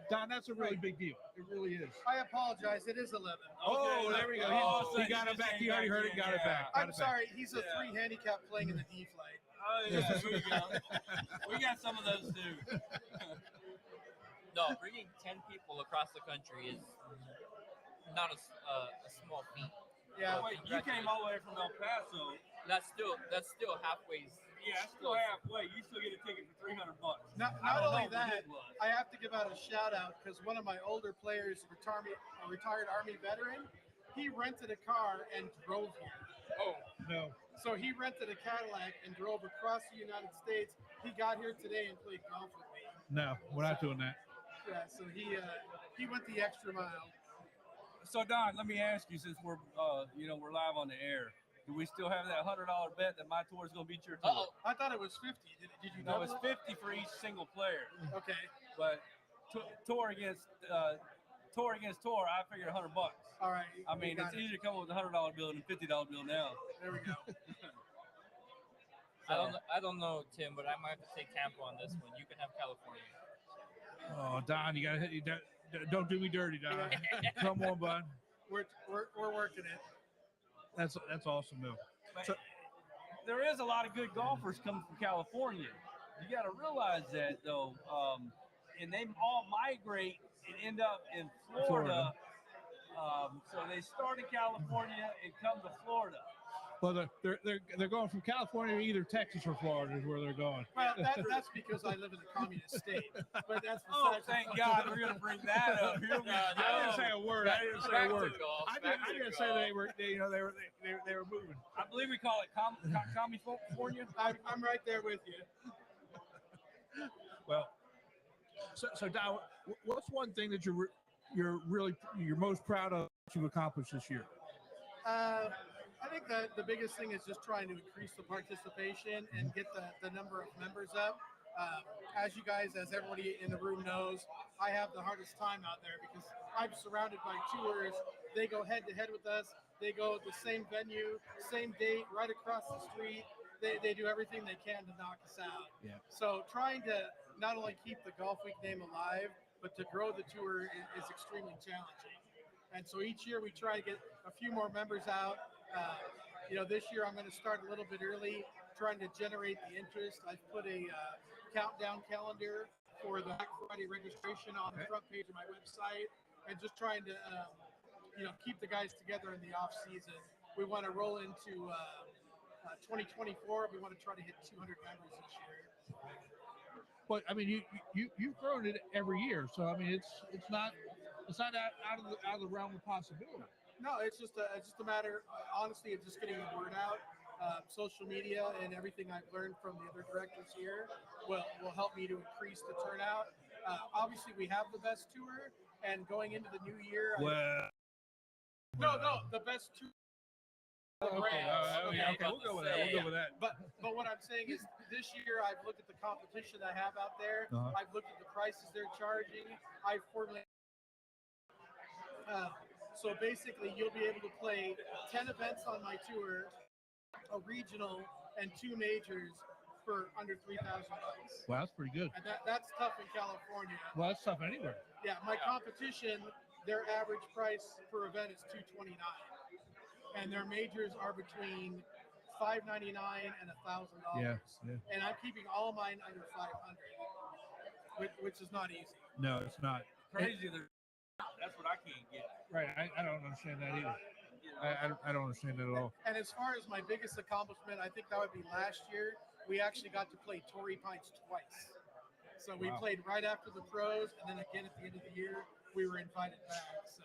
Speaker 2: Don, that's a really big deal. It really is.
Speaker 9: I apologize. It is 11.
Speaker 2: Oh, there we go. He got it back. He already heard it. Got it back.
Speaker 9: I'm sorry. He's a 3 handicap playing in the D flight.
Speaker 10: Oh, yeah, there we go. We got some of those too.
Speaker 1: No, bringing 10 people across the country is not a small feat.
Speaker 9: Yeah.
Speaker 10: Wait, you came all the way from El Paso.
Speaker 1: That's still halfway.
Speaker 10: Yeah, that's still halfway. You still get a ticket for $300.
Speaker 9: Not only that, I have to give out a shout out because one of my older players, a retired Army veteran, he rented a car and drove here.
Speaker 1: Oh
Speaker 2: no!
Speaker 9: So he rented a Cadillac and drove across the United States. He got here today and played golf with me.
Speaker 2: No, we're not doing that.
Speaker 9: Yeah, so he went the extra mile.
Speaker 10: So Don, let me ask you, since we're we're live on the air, do we still have that $100 bet that my tour is going to beat your tour?
Speaker 9: I thought it was 50. Did you know?
Speaker 10: No, it's 50 for each single player.
Speaker 9: Okay.
Speaker 10: But tour against tour, I figured $100.
Speaker 9: All right.
Speaker 10: I mean, it's easier to come up with a $100 bill than a $50 bill now.
Speaker 9: There we go.
Speaker 1: I don't know, Tim, but I might have to take Tampa on this one. You can have California.
Speaker 2: Oh, Don, you got to hit. Don't do me dirty, Don. Come on, bud.
Speaker 9: We're working it.
Speaker 2: That's awesome, though.
Speaker 10: So, there is a lot of good golfers coming from California. You got to realize that, though, and they all migrate and end up in Florida. So they start in California and come to Florida.
Speaker 2: Well, they're going from California to either Texas or Florida is where they're going.
Speaker 9: Well, that's because I live in a communist state. But that's
Speaker 10: thank God we're going to bring that up. Here we go.
Speaker 2: I didn't say a word. I didn't say a word. I didn't say they were moving.
Speaker 10: I believe we call it California.
Speaker 9: I'm right there with you.
Speaker 2: Well, so Don, what's one thing that you're most proud of that you've accomplished this year?
Speaker 9: I think that the biggest thing is just trying to increase the participation and get the number of members up. As you guys, as everybody in the room knows, I have the hardest time out there because I'm surrounded by tours. They go head to head with us. They go at the same venue, same date, right across the street. They do everything they can to knock us out.
Speaker 2: Yeah.
Speaker 9: So trying to not only keep the Golfweek name alive, but to grow the tour is extremely challenging. And so each year we try to get a few more members out. This year I'm going to start a little bit early, trying to generate the interest. I've put a countdown calendar for the Black Friday registration on the front page of my website, and just trying to, keep the guys together in the off season. We want to roll into 2024. We want to try to hit 200 members this year.
Speaker 2: Well, I mean, you've grown it every year, so I mean, it's not out of the realm of possibility.
Speaker 9: No, it's just a matter, honestly, of just getting the word out. Social media and everything I've learned from the other directors here will help me to increase the turnout. Obviously, we have the best tour, and going into the new year, the best tour.
Speaker 2: Okay, we'll go with that. We'll go with that.
Speaker 9: But what I'm saying is, this year I've looked at the competition I have out there. I've looked at the prices they're charging. I formally. So basically, you'll be able to play 10 events on my tour, a regional, and 2 majors for under $3,000.
Speaker 2: Wow, that's pretty good.
Speaker 9: And that's tough in California.
Speaker 2: Well, that's tough anywhere.
Speaker 9: Yeah, my competition, their average price per event is $229, and their majors are between $599 and $1,000.
Speaker 2: Yeah.
Speaker 9: And I'm keeping all mine under 500, which is not easy.
Speaker 2: No, it's not.
Speaker 10: Crazy. That's what I can't get.
Speaker 2: Right. I don't understand that either. I don't understand that at all.
Speaker 9: And as far as my biggest accomplishment, I think that would be last year. We actually got to play Torrey Pines twice. So we played right after the pros, and then again at the end of the year, we were invited back. So.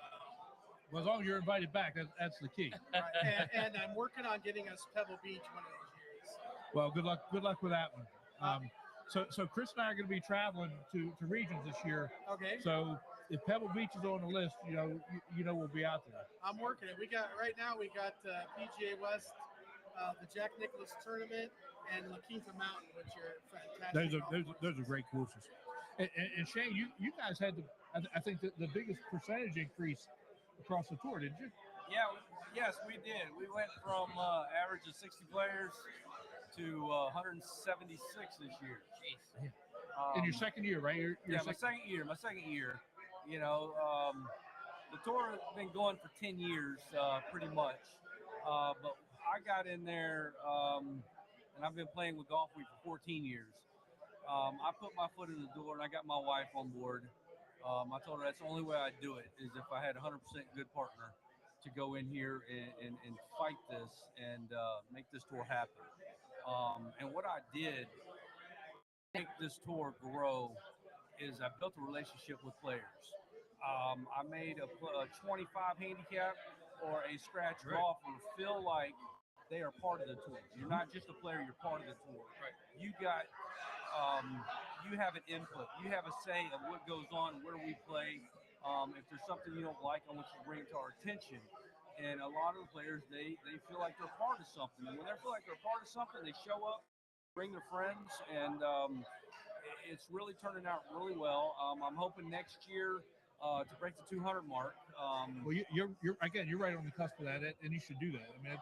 Speaker 2: Well, as long as you're invited back, that's the key.
Speaker 9: Right. And I'm working on getting us Pebble Beach one of those years.
Speaker 2: Well, good luck with that one. So Chris and I are going to be traveling to regions this year.
Speaker 9: Okay.
Speaker 2: So if Pebble Beach is on the list, you know we'll be out there.
Speaker 9: I'm working it. We got PGA West, the Jack Nicklaus tournament, and La Quinta Mountain, which are fantastic.
Speaker 2: Those are great courses. And Shane, you guys had I think the biggest percentage increase across the tour, didn't you?
Speaker 10: Yeah. Yes, we did. We went from average of 60 players to 176 this year.
Speaker 1: Jeez.
Speaker 2: In your second year, right?
Speaker 10: My second year. You know, the tour has been going for 10 years, pretty much. But I got in there, and I've been playing with Golfweek for 14 years. I put my foot in the door, and I got my wife on board. I told her that's the only way I'd do it, is if I had a 100% good partner to go in here and fight this and make this tour happen. And what I did to make this tour grow is I built a relationship with players. I made a 25 handicap or a scratch golfer feel like they are part of the tour. You're not just a player, you're part of the tour.
Speaker 1: Right.
Speaker 10: You got, you have an input. You have a say of what goes on, where we play. If there's something you don't like, I want you to bring it to our attention. And a lot of the players, they feel like they're part of something. And when they feel like they're part of something, they show up, bring their friends, and it's really turning out really well. I'm hoping next year to break the 200 mark.
Speaker 2: Well, you're right on the cusp of that, and you should do that. I mean,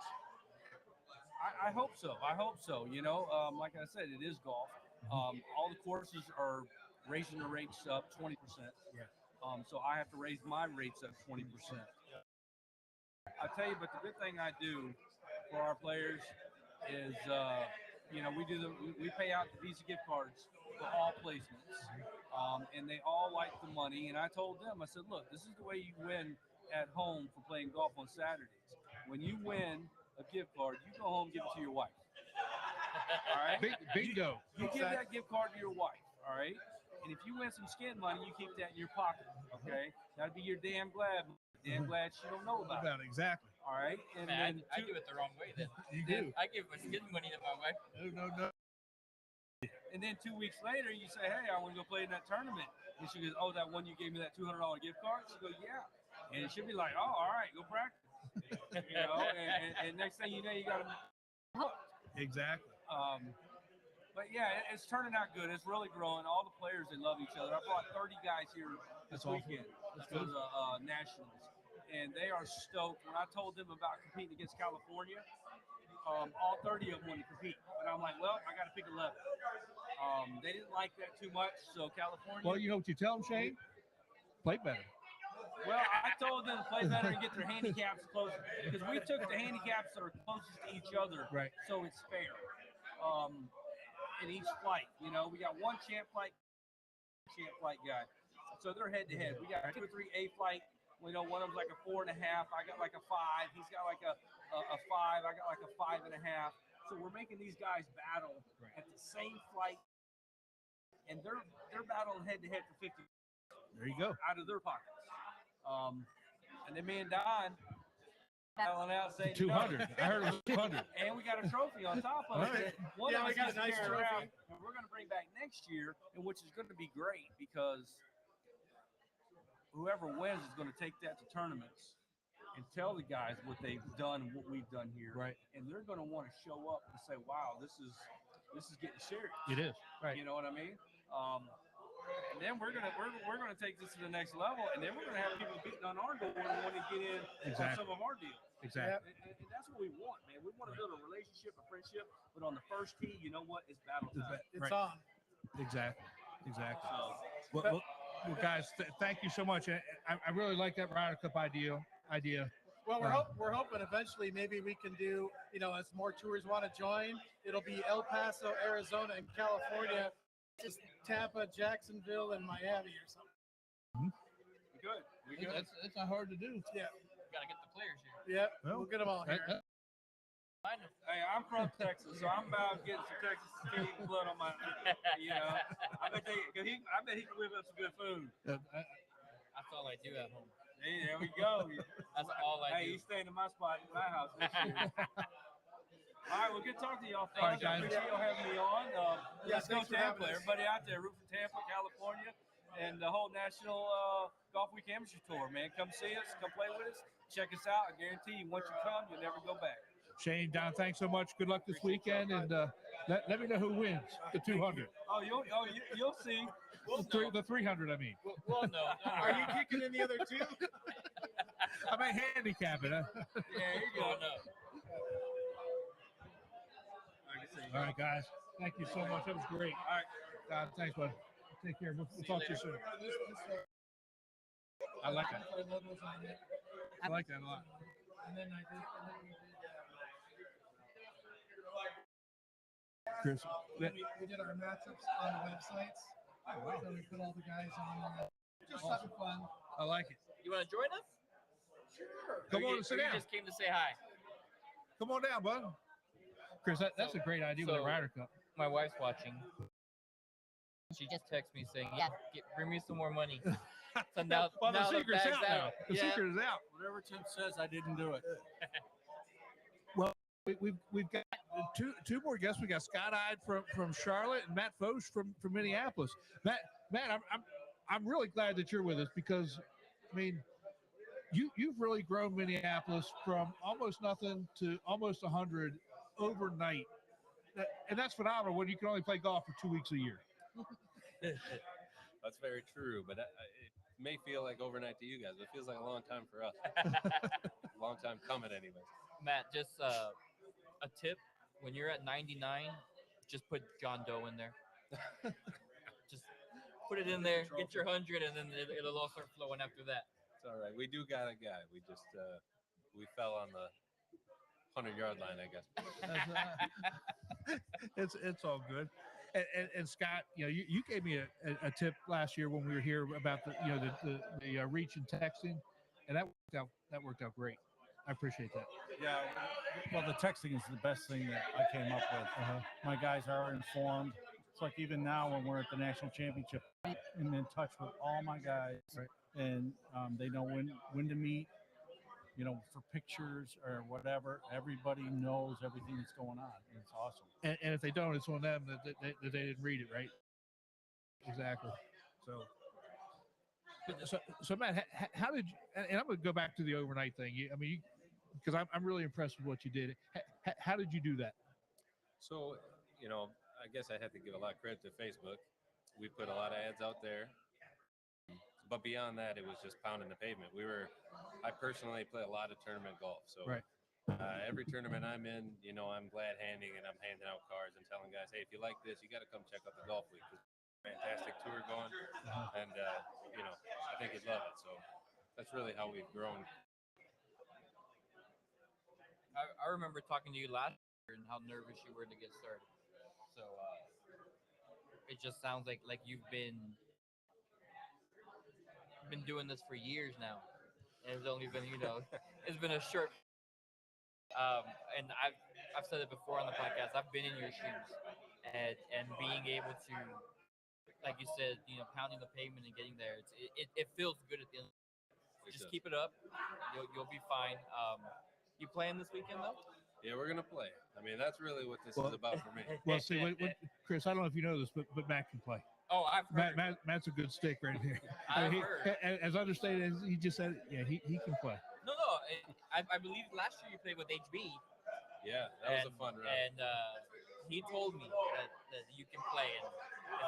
Speaker 10: I hope so. You know, like I said, it is golf. All the courses are raising the rates up 20%.
Speaker 2: Yeah.
Speaker 10: So I have to raise my rates up 20%. I tell you, but the good thing I do for our players is, you know, we pay out the Visa gift cards for all placements, and they all like the money. And I told them, I said, look, this is the way you win at home for playing golf on Saturdays. When you win a gift card, you go home and give it to your wife. All right?
Speaker 2: Bingo.
Speaker 10: You give that gift card to your wife. All right? And if you win some skin money, you keep that in your pocket. Okay? That'd be your damn glad. Damn glad she don't know about it.
Speaker 2: Exactly.
Speaker 10: All right? And
Speaker 1: Man,
Speaker 10: then
Speaker 1: I do it the wrong way then.
Speaker 2: You
Speaker 1: Then
Speaker 2: do.
Speaker 1: I give my skin money to my wife.
Speaker 2: No.
Speaker 10: And then 2 weeks later, you say, hey, I want to go play in that tournament. And she goes, oh, that one you gave me that $200 gift card? She goes, yeah. And she'll be like, oh, all right, go practice. You know, and next thing you know, you got to hooked.
Speaker 2: Exactly.
Speaker 10: But yeah, it's turning out good. It's really growing. All the players, they love each other. I brought 30 guys here this weekend for the Nationals. And they are stoked. When I told them about competing against California, all 30 of them wanted to compete. But I'm like, well, I got to pick 11. They didn't like that too much, so California.
Speaker 2: Well, you know what you tell them, Shane? Play better.
Speaker 10: Well, I told them to play better and get their handicaps closer, because we took the handicaps that are closest to each other,
Speaker 2: Right.
Speaker 10: so it's fair. In each flight, you know, we got one champ flight guy, so they're head to head. We got 2 or 3 A flight. You know, one of them's like a 4.5. I got like a 5. He's got like a 5. I got like a 5.5. So we're making these guys battle at the same flight, and they're battling head to head for 50.
Speaker 2: There you go.
Speaker 10: Out of their pockets. And then me and Don battling out saying
Speaker 2: 200. I heard it was 200.
Speaker 10: And we got a trophy on top of it. One
Speaker 9: Yeah,
Speaker 10: of
Speaker 9: we
Speaker 10: us
Speaker 9: got
Speaker 10: is
Speaker 9: a nice
Speaker 10: carry around,
Speaker 9: trophy.
Speaker 10: and we're going to bring back next year, and which is going to be great, because whoever wins is going to take that to tournaments and tell the guys what they've done and what we've done here.
Speaker 2: Right.
Speaker 10: And they're going to want to show up and say, wow, this is getting serious.
Speaker 2: It is. Right.
Speaker 10: You know what I mean? and then we're gonna take this to the next level, and then we're gonna have people beating on our door and want to get in on some of our deals.
Speaker 2: Exactly.
Speaker 10: And that's what we want, man. We want to build a relationship, a friendship, but on the first tee, you know what? It's battle time.
Speaker 6: It's on.
Speaker 2: Exactly.
Speaker 10: So,
Speaker 2: Well, guys, thank you so much. I really like that Ryder Cup idea.
Speaker 9: Well, we're hoping eventually maybe we can do, as more tours want to join, it'll be El Paso, Arizona, and California, just Tampa, Jacksonville, and Miami or something.
Speaker 10: Good.
Speaker 2: It's not hard to do.
Speaker 9: Yeah.
Speaker 1: Gotta get the players here.
Speaker 9: Yeah.
Speaker 2: Well,
Speaker 9: We'll get them all here.
Speaker 10: Hey, I'm from Texas, so I'm about getting some Texas Canadian blood on my. I bet he can whip up some good food.
Speaker 1: That's all I do at home.
Speaker 10: Hey, there we go.
Speaker 1: That's all I do.
Speaker 10: Hey, he's staying in my spot in my house this year. All right, well, good talking to y'all,
Speaker 2: All right,
Speaker 10: fellas.
Speaker 2: guys.
Speaker 10: I appreciate y'all having me on. Let's go
Speaker 9: thanks for
Speaker 10: Tampa.
Speaker 9: having us.
Speaker 10: Everybody out there, root for Tampa, California, and the whole National Golfweek Amateur Tour, man. Come see us. Come play with us. Check us out. I guarantee you, once you come, you'll never go back.
Speaker 2: Shane, Don, thanks so much. Good luck this weekend, and let me know who wins the 200.
Speaker 10: Oh, you'll see.
Speaker 2: The 300, I mean.
Speaker 1: Well, no.
Speaker 9: Are you kicking in the other two?
Speaker 2: I may handicap it. Huh?
Speaker 10: Yeah, you go.
Speaker 1: No.
Speaker 2: All right, guys. Thank you so much. That was great.
Speaker 10: All right.
Speaker 2: God, thanks, bud. Take care. We'll talk to you soon. I like that. I like that a lot.
Speaker 9: And then we did
Speaker 2: Chris,
Speaker 9: we did our matchups on the websites.
Speaker 2: Oh, wow.
Speaker 9: So we put all the guys on there. Just having fun.
Speaker 2: I like it.
Speaker 1: You want to join us?
Speaker 9: Sure.
Speaker 2: Come on
Speaker 1: Or
Speaker 2: and sit
Speaker 1: you
Speaker 2: down.
Speaker 1: just came to say hi.
Speaker 2: Come on down, bud. Chris, that's a great idea with the
Speaker 1: So-
Speaker 2: Ryder Cup.
Speaker 1: My wife's watching. She just texted me saying, "Yeah, bring me some more money." So now,
Speaker 2: Well,
Speaker 1: now
Speaker 2: the secret's
Speaker 1: bag's
Speaker 2: out now. The
Speaker 1: Yeah.
Speaker 2: secret is out.
Speaker 6: Whatever Tim says, I didn't do it.
Speaker 2: We've got two more guests. We got Scott Ide from Charlotte and Matt Foch from Minneapolis. Matt, I'm really glad that you're with us because, I mean, you've really grown Minneapolis from almost nothing to almost 100 overnight, and that's phenomenal when you can only play golf for 2 weeks a year.
Speaker 11: That's very true, but it may feel like overnight to you guys, but it feels like a long time for us. Long time coming, anyways.
Speaker 1: Matt, just a tip: when you're at 99, just put John Doe in there. Just put it in there, get your 100, and then it'll all start flowing after that.
Speaker 11: It's all right. We do got a guy. We just we fell on the 100-yard line, I guess.
Speaker 2: It's all good. And Scott, you gave me a tip last year when we were here about the reach and texting, and that worked out great. I appreciate that.
Speaker 6: Yeah. Well, the texting is the best thing that I came up with. My guys are informed. It's like even now when we're at the national championship, I'm in touch with all my guys,
Speaker 2: Right.
Speaker 6: and they know when to meet. For pictures or whatever, everybody knows everything that's going on. And it's awesome.
Speaker 2: And if they don't, it's on them that they didn't read it, right? Exactly. So Matt, how did you? And I'm going to go back to the overnight thing. Because I'm really impressed with what you did. How did you do that?
Speaker 11: So, I guess I have to give a lot of credit to Facebook. We put a lot of ads out there. But beyond that, it was just pounding the pavement. I personally play a lot of tournament golf. So
Speaker 2: Right.
Speaker 11: Every tournament I'm in, I'm glad handing and I'm handing out cards and telling guys, hey, if you like this, you got to come check out the Golfweek. Fantastic tour going. And, I think you'd love it. So that's really how we've grown.
Speaker 1: I remember talking to you last year and how nervous you were to get started. So it just sounds like you've been doing this for years now. And it's only been, it's been a short. And I've said it before on the podcast. I've been in your shoes, and being able to, like you said, pounding the pavement and getting there. It feels good at the end. Just keep it up. You'll be fine. You playing this weekend though?
Speaker 11: Yeah, we're gonna play. I mean, that's really what this is about for me.
Speaker 2: Well, see, Chris, I don't know if you know this, but Matt can play.
Speaker 1: Oh, I've heard.
Speaker 2: Matt's a good stick right here.
Speaker 1: I've heard.
Speaker 2: As understated as he just said, yeah, he can play.
Speaker 1: No. I believe last year you played with HB.
Speaker 11: Yeah, that was a fun run.
Speaker 1: And he told me that you can play.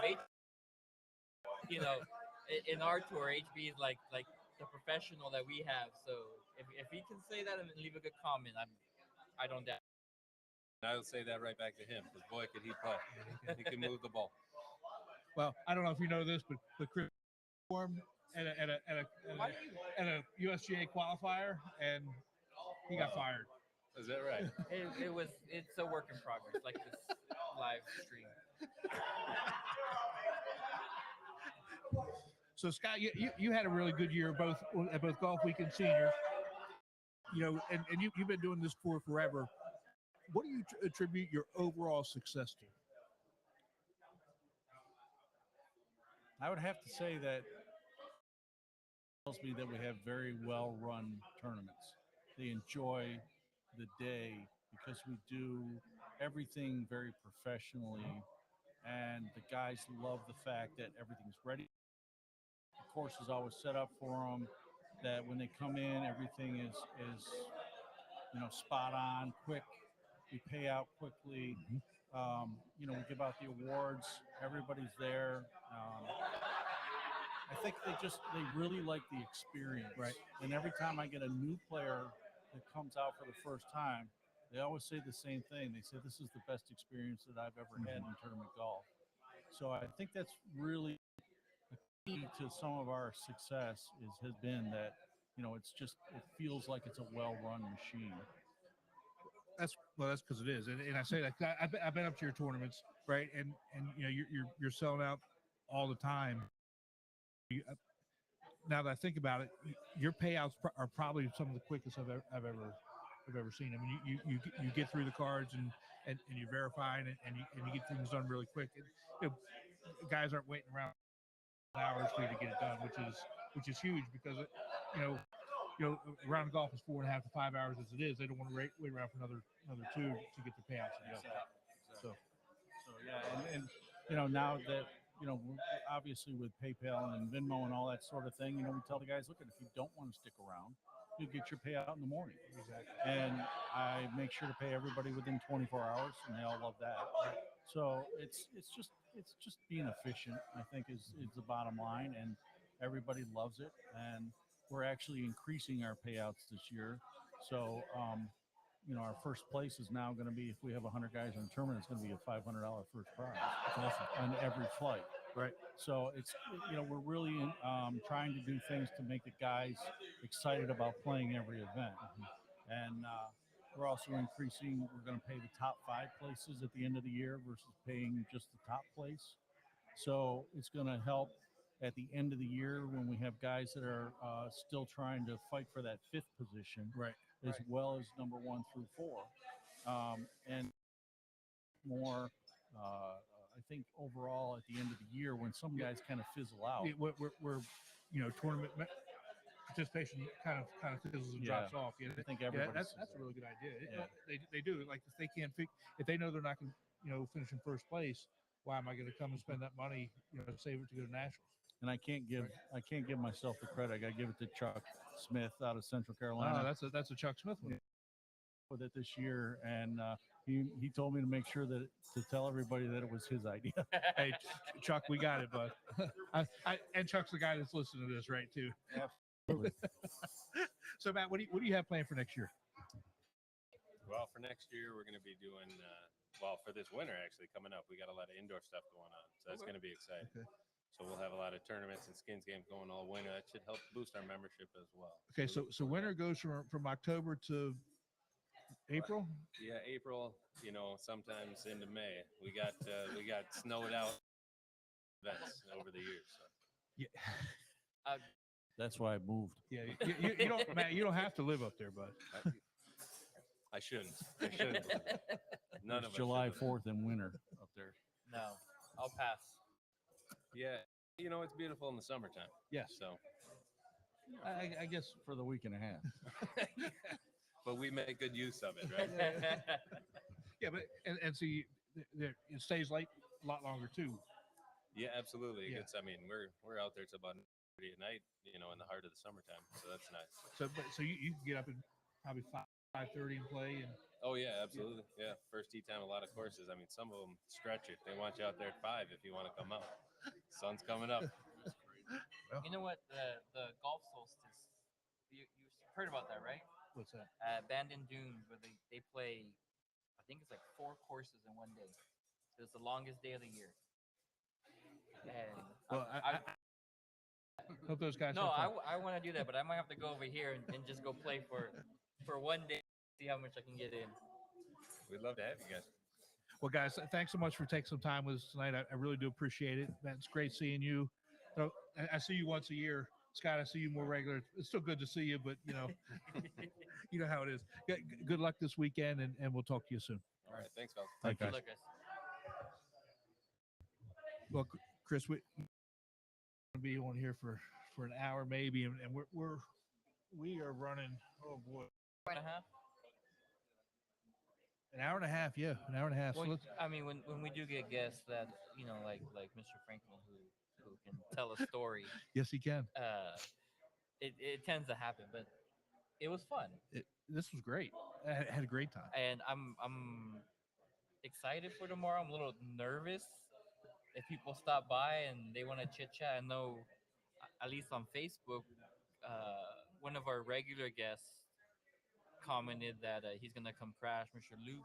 Speaker 1: And if you know, in our tour, HB is like the professional that we have. So if he can say that and leave a good comment, I don't doubt.
Speaker 11: And I will say that right back to him because boy, could he play. He can move the ball.
Speaker 2: Well, I don't know if you know this, but Chris performed at a USGA qualifier, and he got fired.
Speaker 11: Is that right?
Speaker 1: It's a work in progress, like this live stream.
Speaker 2: So Scott, you had a really good year both at both Golfweek and Seniors. And you've been doing this tour forever. What do you attribute your overall success to?
Speaker 12: I would have to say that tells me that we have very well run tournaments. They enjoy the day because we do everything very professionally, and the guys love the fact that everything's ready. The course is always set up for them, that when they come in, everything is spot on, quick. We pay out quickly. We give out the awards. Everybody's there. I think they really like the experience.
Speaker 2: Right.
Speaker 12: And every time I get a new player that comes out for the first time, they always say the same thing. They say, this is the best experience that I've ever had in tournament golf. So I think that's really the key to some of our success has been that, it feels like it's a well-run machine.
Speaker 2: That's because it is, and I say that I've been up to your tournaments, right? And you're selling out all the time. Now that I think about it, your payouts are probably some of the quickest I've ever seen. I mean, you get through the cards and you verify and you get things done really quick. And, guys aren't waiting around hours for you to get it done, which is huge because round of golf is 4.5 to 5 hours as it is. They don't want to wait around for another 2 to get the payouts.
Speaker 12: So yeah, and now that obviously with PayPal and Venmo and all that sort of thing, we tell the guys, look, if you don't want to stick around, you get your payout in the morning.
Speaker 2: Exactly.
Speaker 12: And I make sure to pay everybody within 24 hours, and they all love that. So it's just being efficient, I think, is the bottom line, and everybody loves it. And we're actually increasing our payouts this year. So, our first place is now going to be, if we have 100 guys in the tournament, it's going to be a $500 first prize on every flight.
Speaker 2: Right.
Speaker 12: So it's, we're really trying to do things to make the guys excited about playing every event. And we're also increasing, we're going to pay the top 5 places at the end of the year versus paying just the top place. So it's going to help at the end of the year when we have guys that are still trying to fight for that 5th position, as well as number 1 through 4. And more, I think overall at the end of the year when some guys kind of fizzle out.
Speaker 2: We're tournament participation kind of fizzles and drops off.
Speaker 12: I think everybody.
Speaker 2: That's a really good idea. They do. Like if they can't if they know they're not going to finish in first place, why am I going to come and spend that money? Save it to go to nationals.
Speaker 12: And I can't give myself the credit. I got to give it to Chuck Smith out of Central Carolina.
Speaker 2: Oh, that's a Chuck Smith one.
Speaker 12: With it this year, and he told me to make sure to tell everybody that it was his idea.
Speaker 2: Hey, Chuck, we got it, bud. And Chuck's the guy that's listening to this, right? Too.
Speaker 12: Absolutely.
Speaker 2: So, Matt, what do you have planned for next year?
Speaker 11: Well, for next year, we're going to be doing for this winter actually coming up. We got a lot of indoor stuff going on, so that's going to be exciting.
Speaker 2: Okay.
Speaker 11: So we'll have a lot of tournaments and skins games going all winter. That should help boost our membership as well.
Speaker 2: Okay, so winter goes from October to April.
Speaker 11: Yeah, April. Sometimes into May. We got snowed out events over the years. So.
Speaker 2: Yeah.
Speaker 12: That's why I moved.
Speaker 2: Yeah, you don't, Matt. You don't have to live up there, bud.
Speaker 11: I shouldn't. None of us.
Speaker 12: July 4th in winter up there.
Speaker 1: No, I'll pass.
Speaker 11: Yeah, it's beautiful in the summertime.
Speaker 2: Yes.
Speaker 11: So
Speaker 12: I guess for the week and a half.
Speaker 11: But we make good use of it, right?
Speaker 2: Yeah, but and see, it stays late a lot longer too.
Speaker 11: Yeah, absolutely.
Speaker 2: Yeah.
Speaker 11: We're out there till about 9:30 at night, in the heart of the summertime. So that's nice.
Speaker 2: So you can get up at probably 5:30 and play and.
Speaker 11: Oh yeah, absolutely. Yeah, first tee time, a lot of courses. Some of them stretch it. They want you out there at 5 if you want to come out. Sun's coming up.
Speaker 1: You know what? The golf solstice. You heard about that, right?
Speaker 2: What's that?
Speaker 1: Bandon Dunes, where they play. I think it's like 4 courses in one day. It's the longest day of the year. And
Speaker 2: Well, I hope those guys.
Speaker 1: no,
Speaker 2: have fun.
Speaker 1: I want to do that, but I might have to go over here and just go play for one day, see how much I can get in.
Speaker 11: We'd love to have you guys.
Speaker 2: Well, guys, thanks so much for taking some time with us tonight. I really do appreciate it. Man, it's great seeing you. So, I see you once a year. Scott, I see you more regular. It's still good to see you, but you know, you know how it is. Good luck this weekend, and we'll talk to you soon.
Speaker 11: All right. Thanks, fellas.
Speaker 2: Thanks, guys.
Speaker 1: Good luck, guys.
Speaker 2: Well, Chris, we're gonna be on here for an hour maybe, and we are running. Oh boy,
Speaker 1: Hour and a half.
Speaker 2: an hour and a half. Yeah, an hour and a half.
Speaker 1: Well,
Speaker 2: So let's,
Speaker 1: I mean, when we do get guests that like Mr. Franklin who can tell a story,
Speaker 2: yes, he can.
Speaker 1: It tends to happen, but it was fun,
Speaker 2: This was great. I had a great time.
Speaker 1: and I'm excited for tomorrow. I'm a little nervous if people stop by and they want to chit chat. I know, at least on Facebook, one of our regular guests commented that he's gonna come crash Mr. Luke.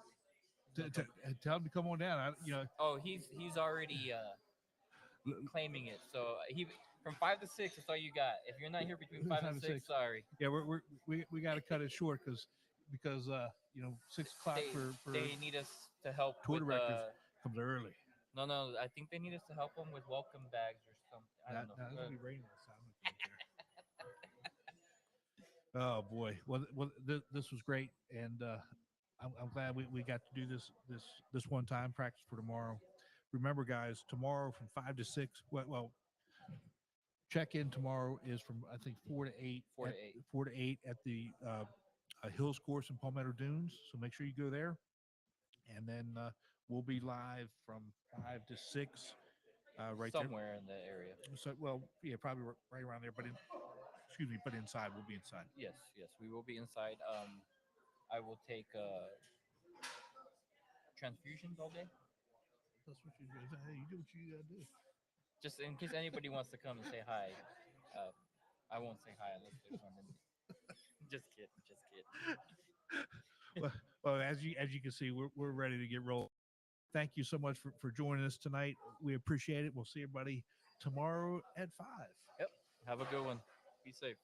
Speaker 2: Tell him to come on down.
Speaker 1: Oh, he's already claiming it. So he from 5 to 6. That's all you got. If you're not here between 5 and 6, sorry.
Speaker 2: Yeah, we got to cut it short because 6 o'clock for
Speaker 1: They need us to help
Speaker 2: tour
Speaker 1: with
Speaker 2: directors comes early.
Speaker 1: No, I think they need us to help them with welcome bags or something. I don't know.
Speaker 2: It's gonna be raining this time. Oh boy, well this was great, and I'm glad we got to do this one time practice for tomorrow. Remember, guys, tomorrow from 5 to 6. Well, check in tomorrow is from I think 4 to 8. 4 to 8 at the Hills Course in Palmetto Dunes. So make sure you go there, and then we'll be live from 5 to 6. Right
Speaker 1: somewhere in the area.
Speaker 2: So yeah, probably right around there. But but inside we'll be inside.
Speaker 1: Yes, we will be inside. I will take transfusions all day.
Speaker 2: That's what you do. Hey, you do what you gotta do.
Speaker 1: Just in case anybody wants to come and say hi. I won't say hi unless there's one. Just kidding.
Speaker 2: Well, as you can see, we're ready to get rolling. Thank you so much for joining us tonight. We appreciate it. We'll see everybody tomorrow at 5.
Speaker 1: Yep. Have a good one. Be safe.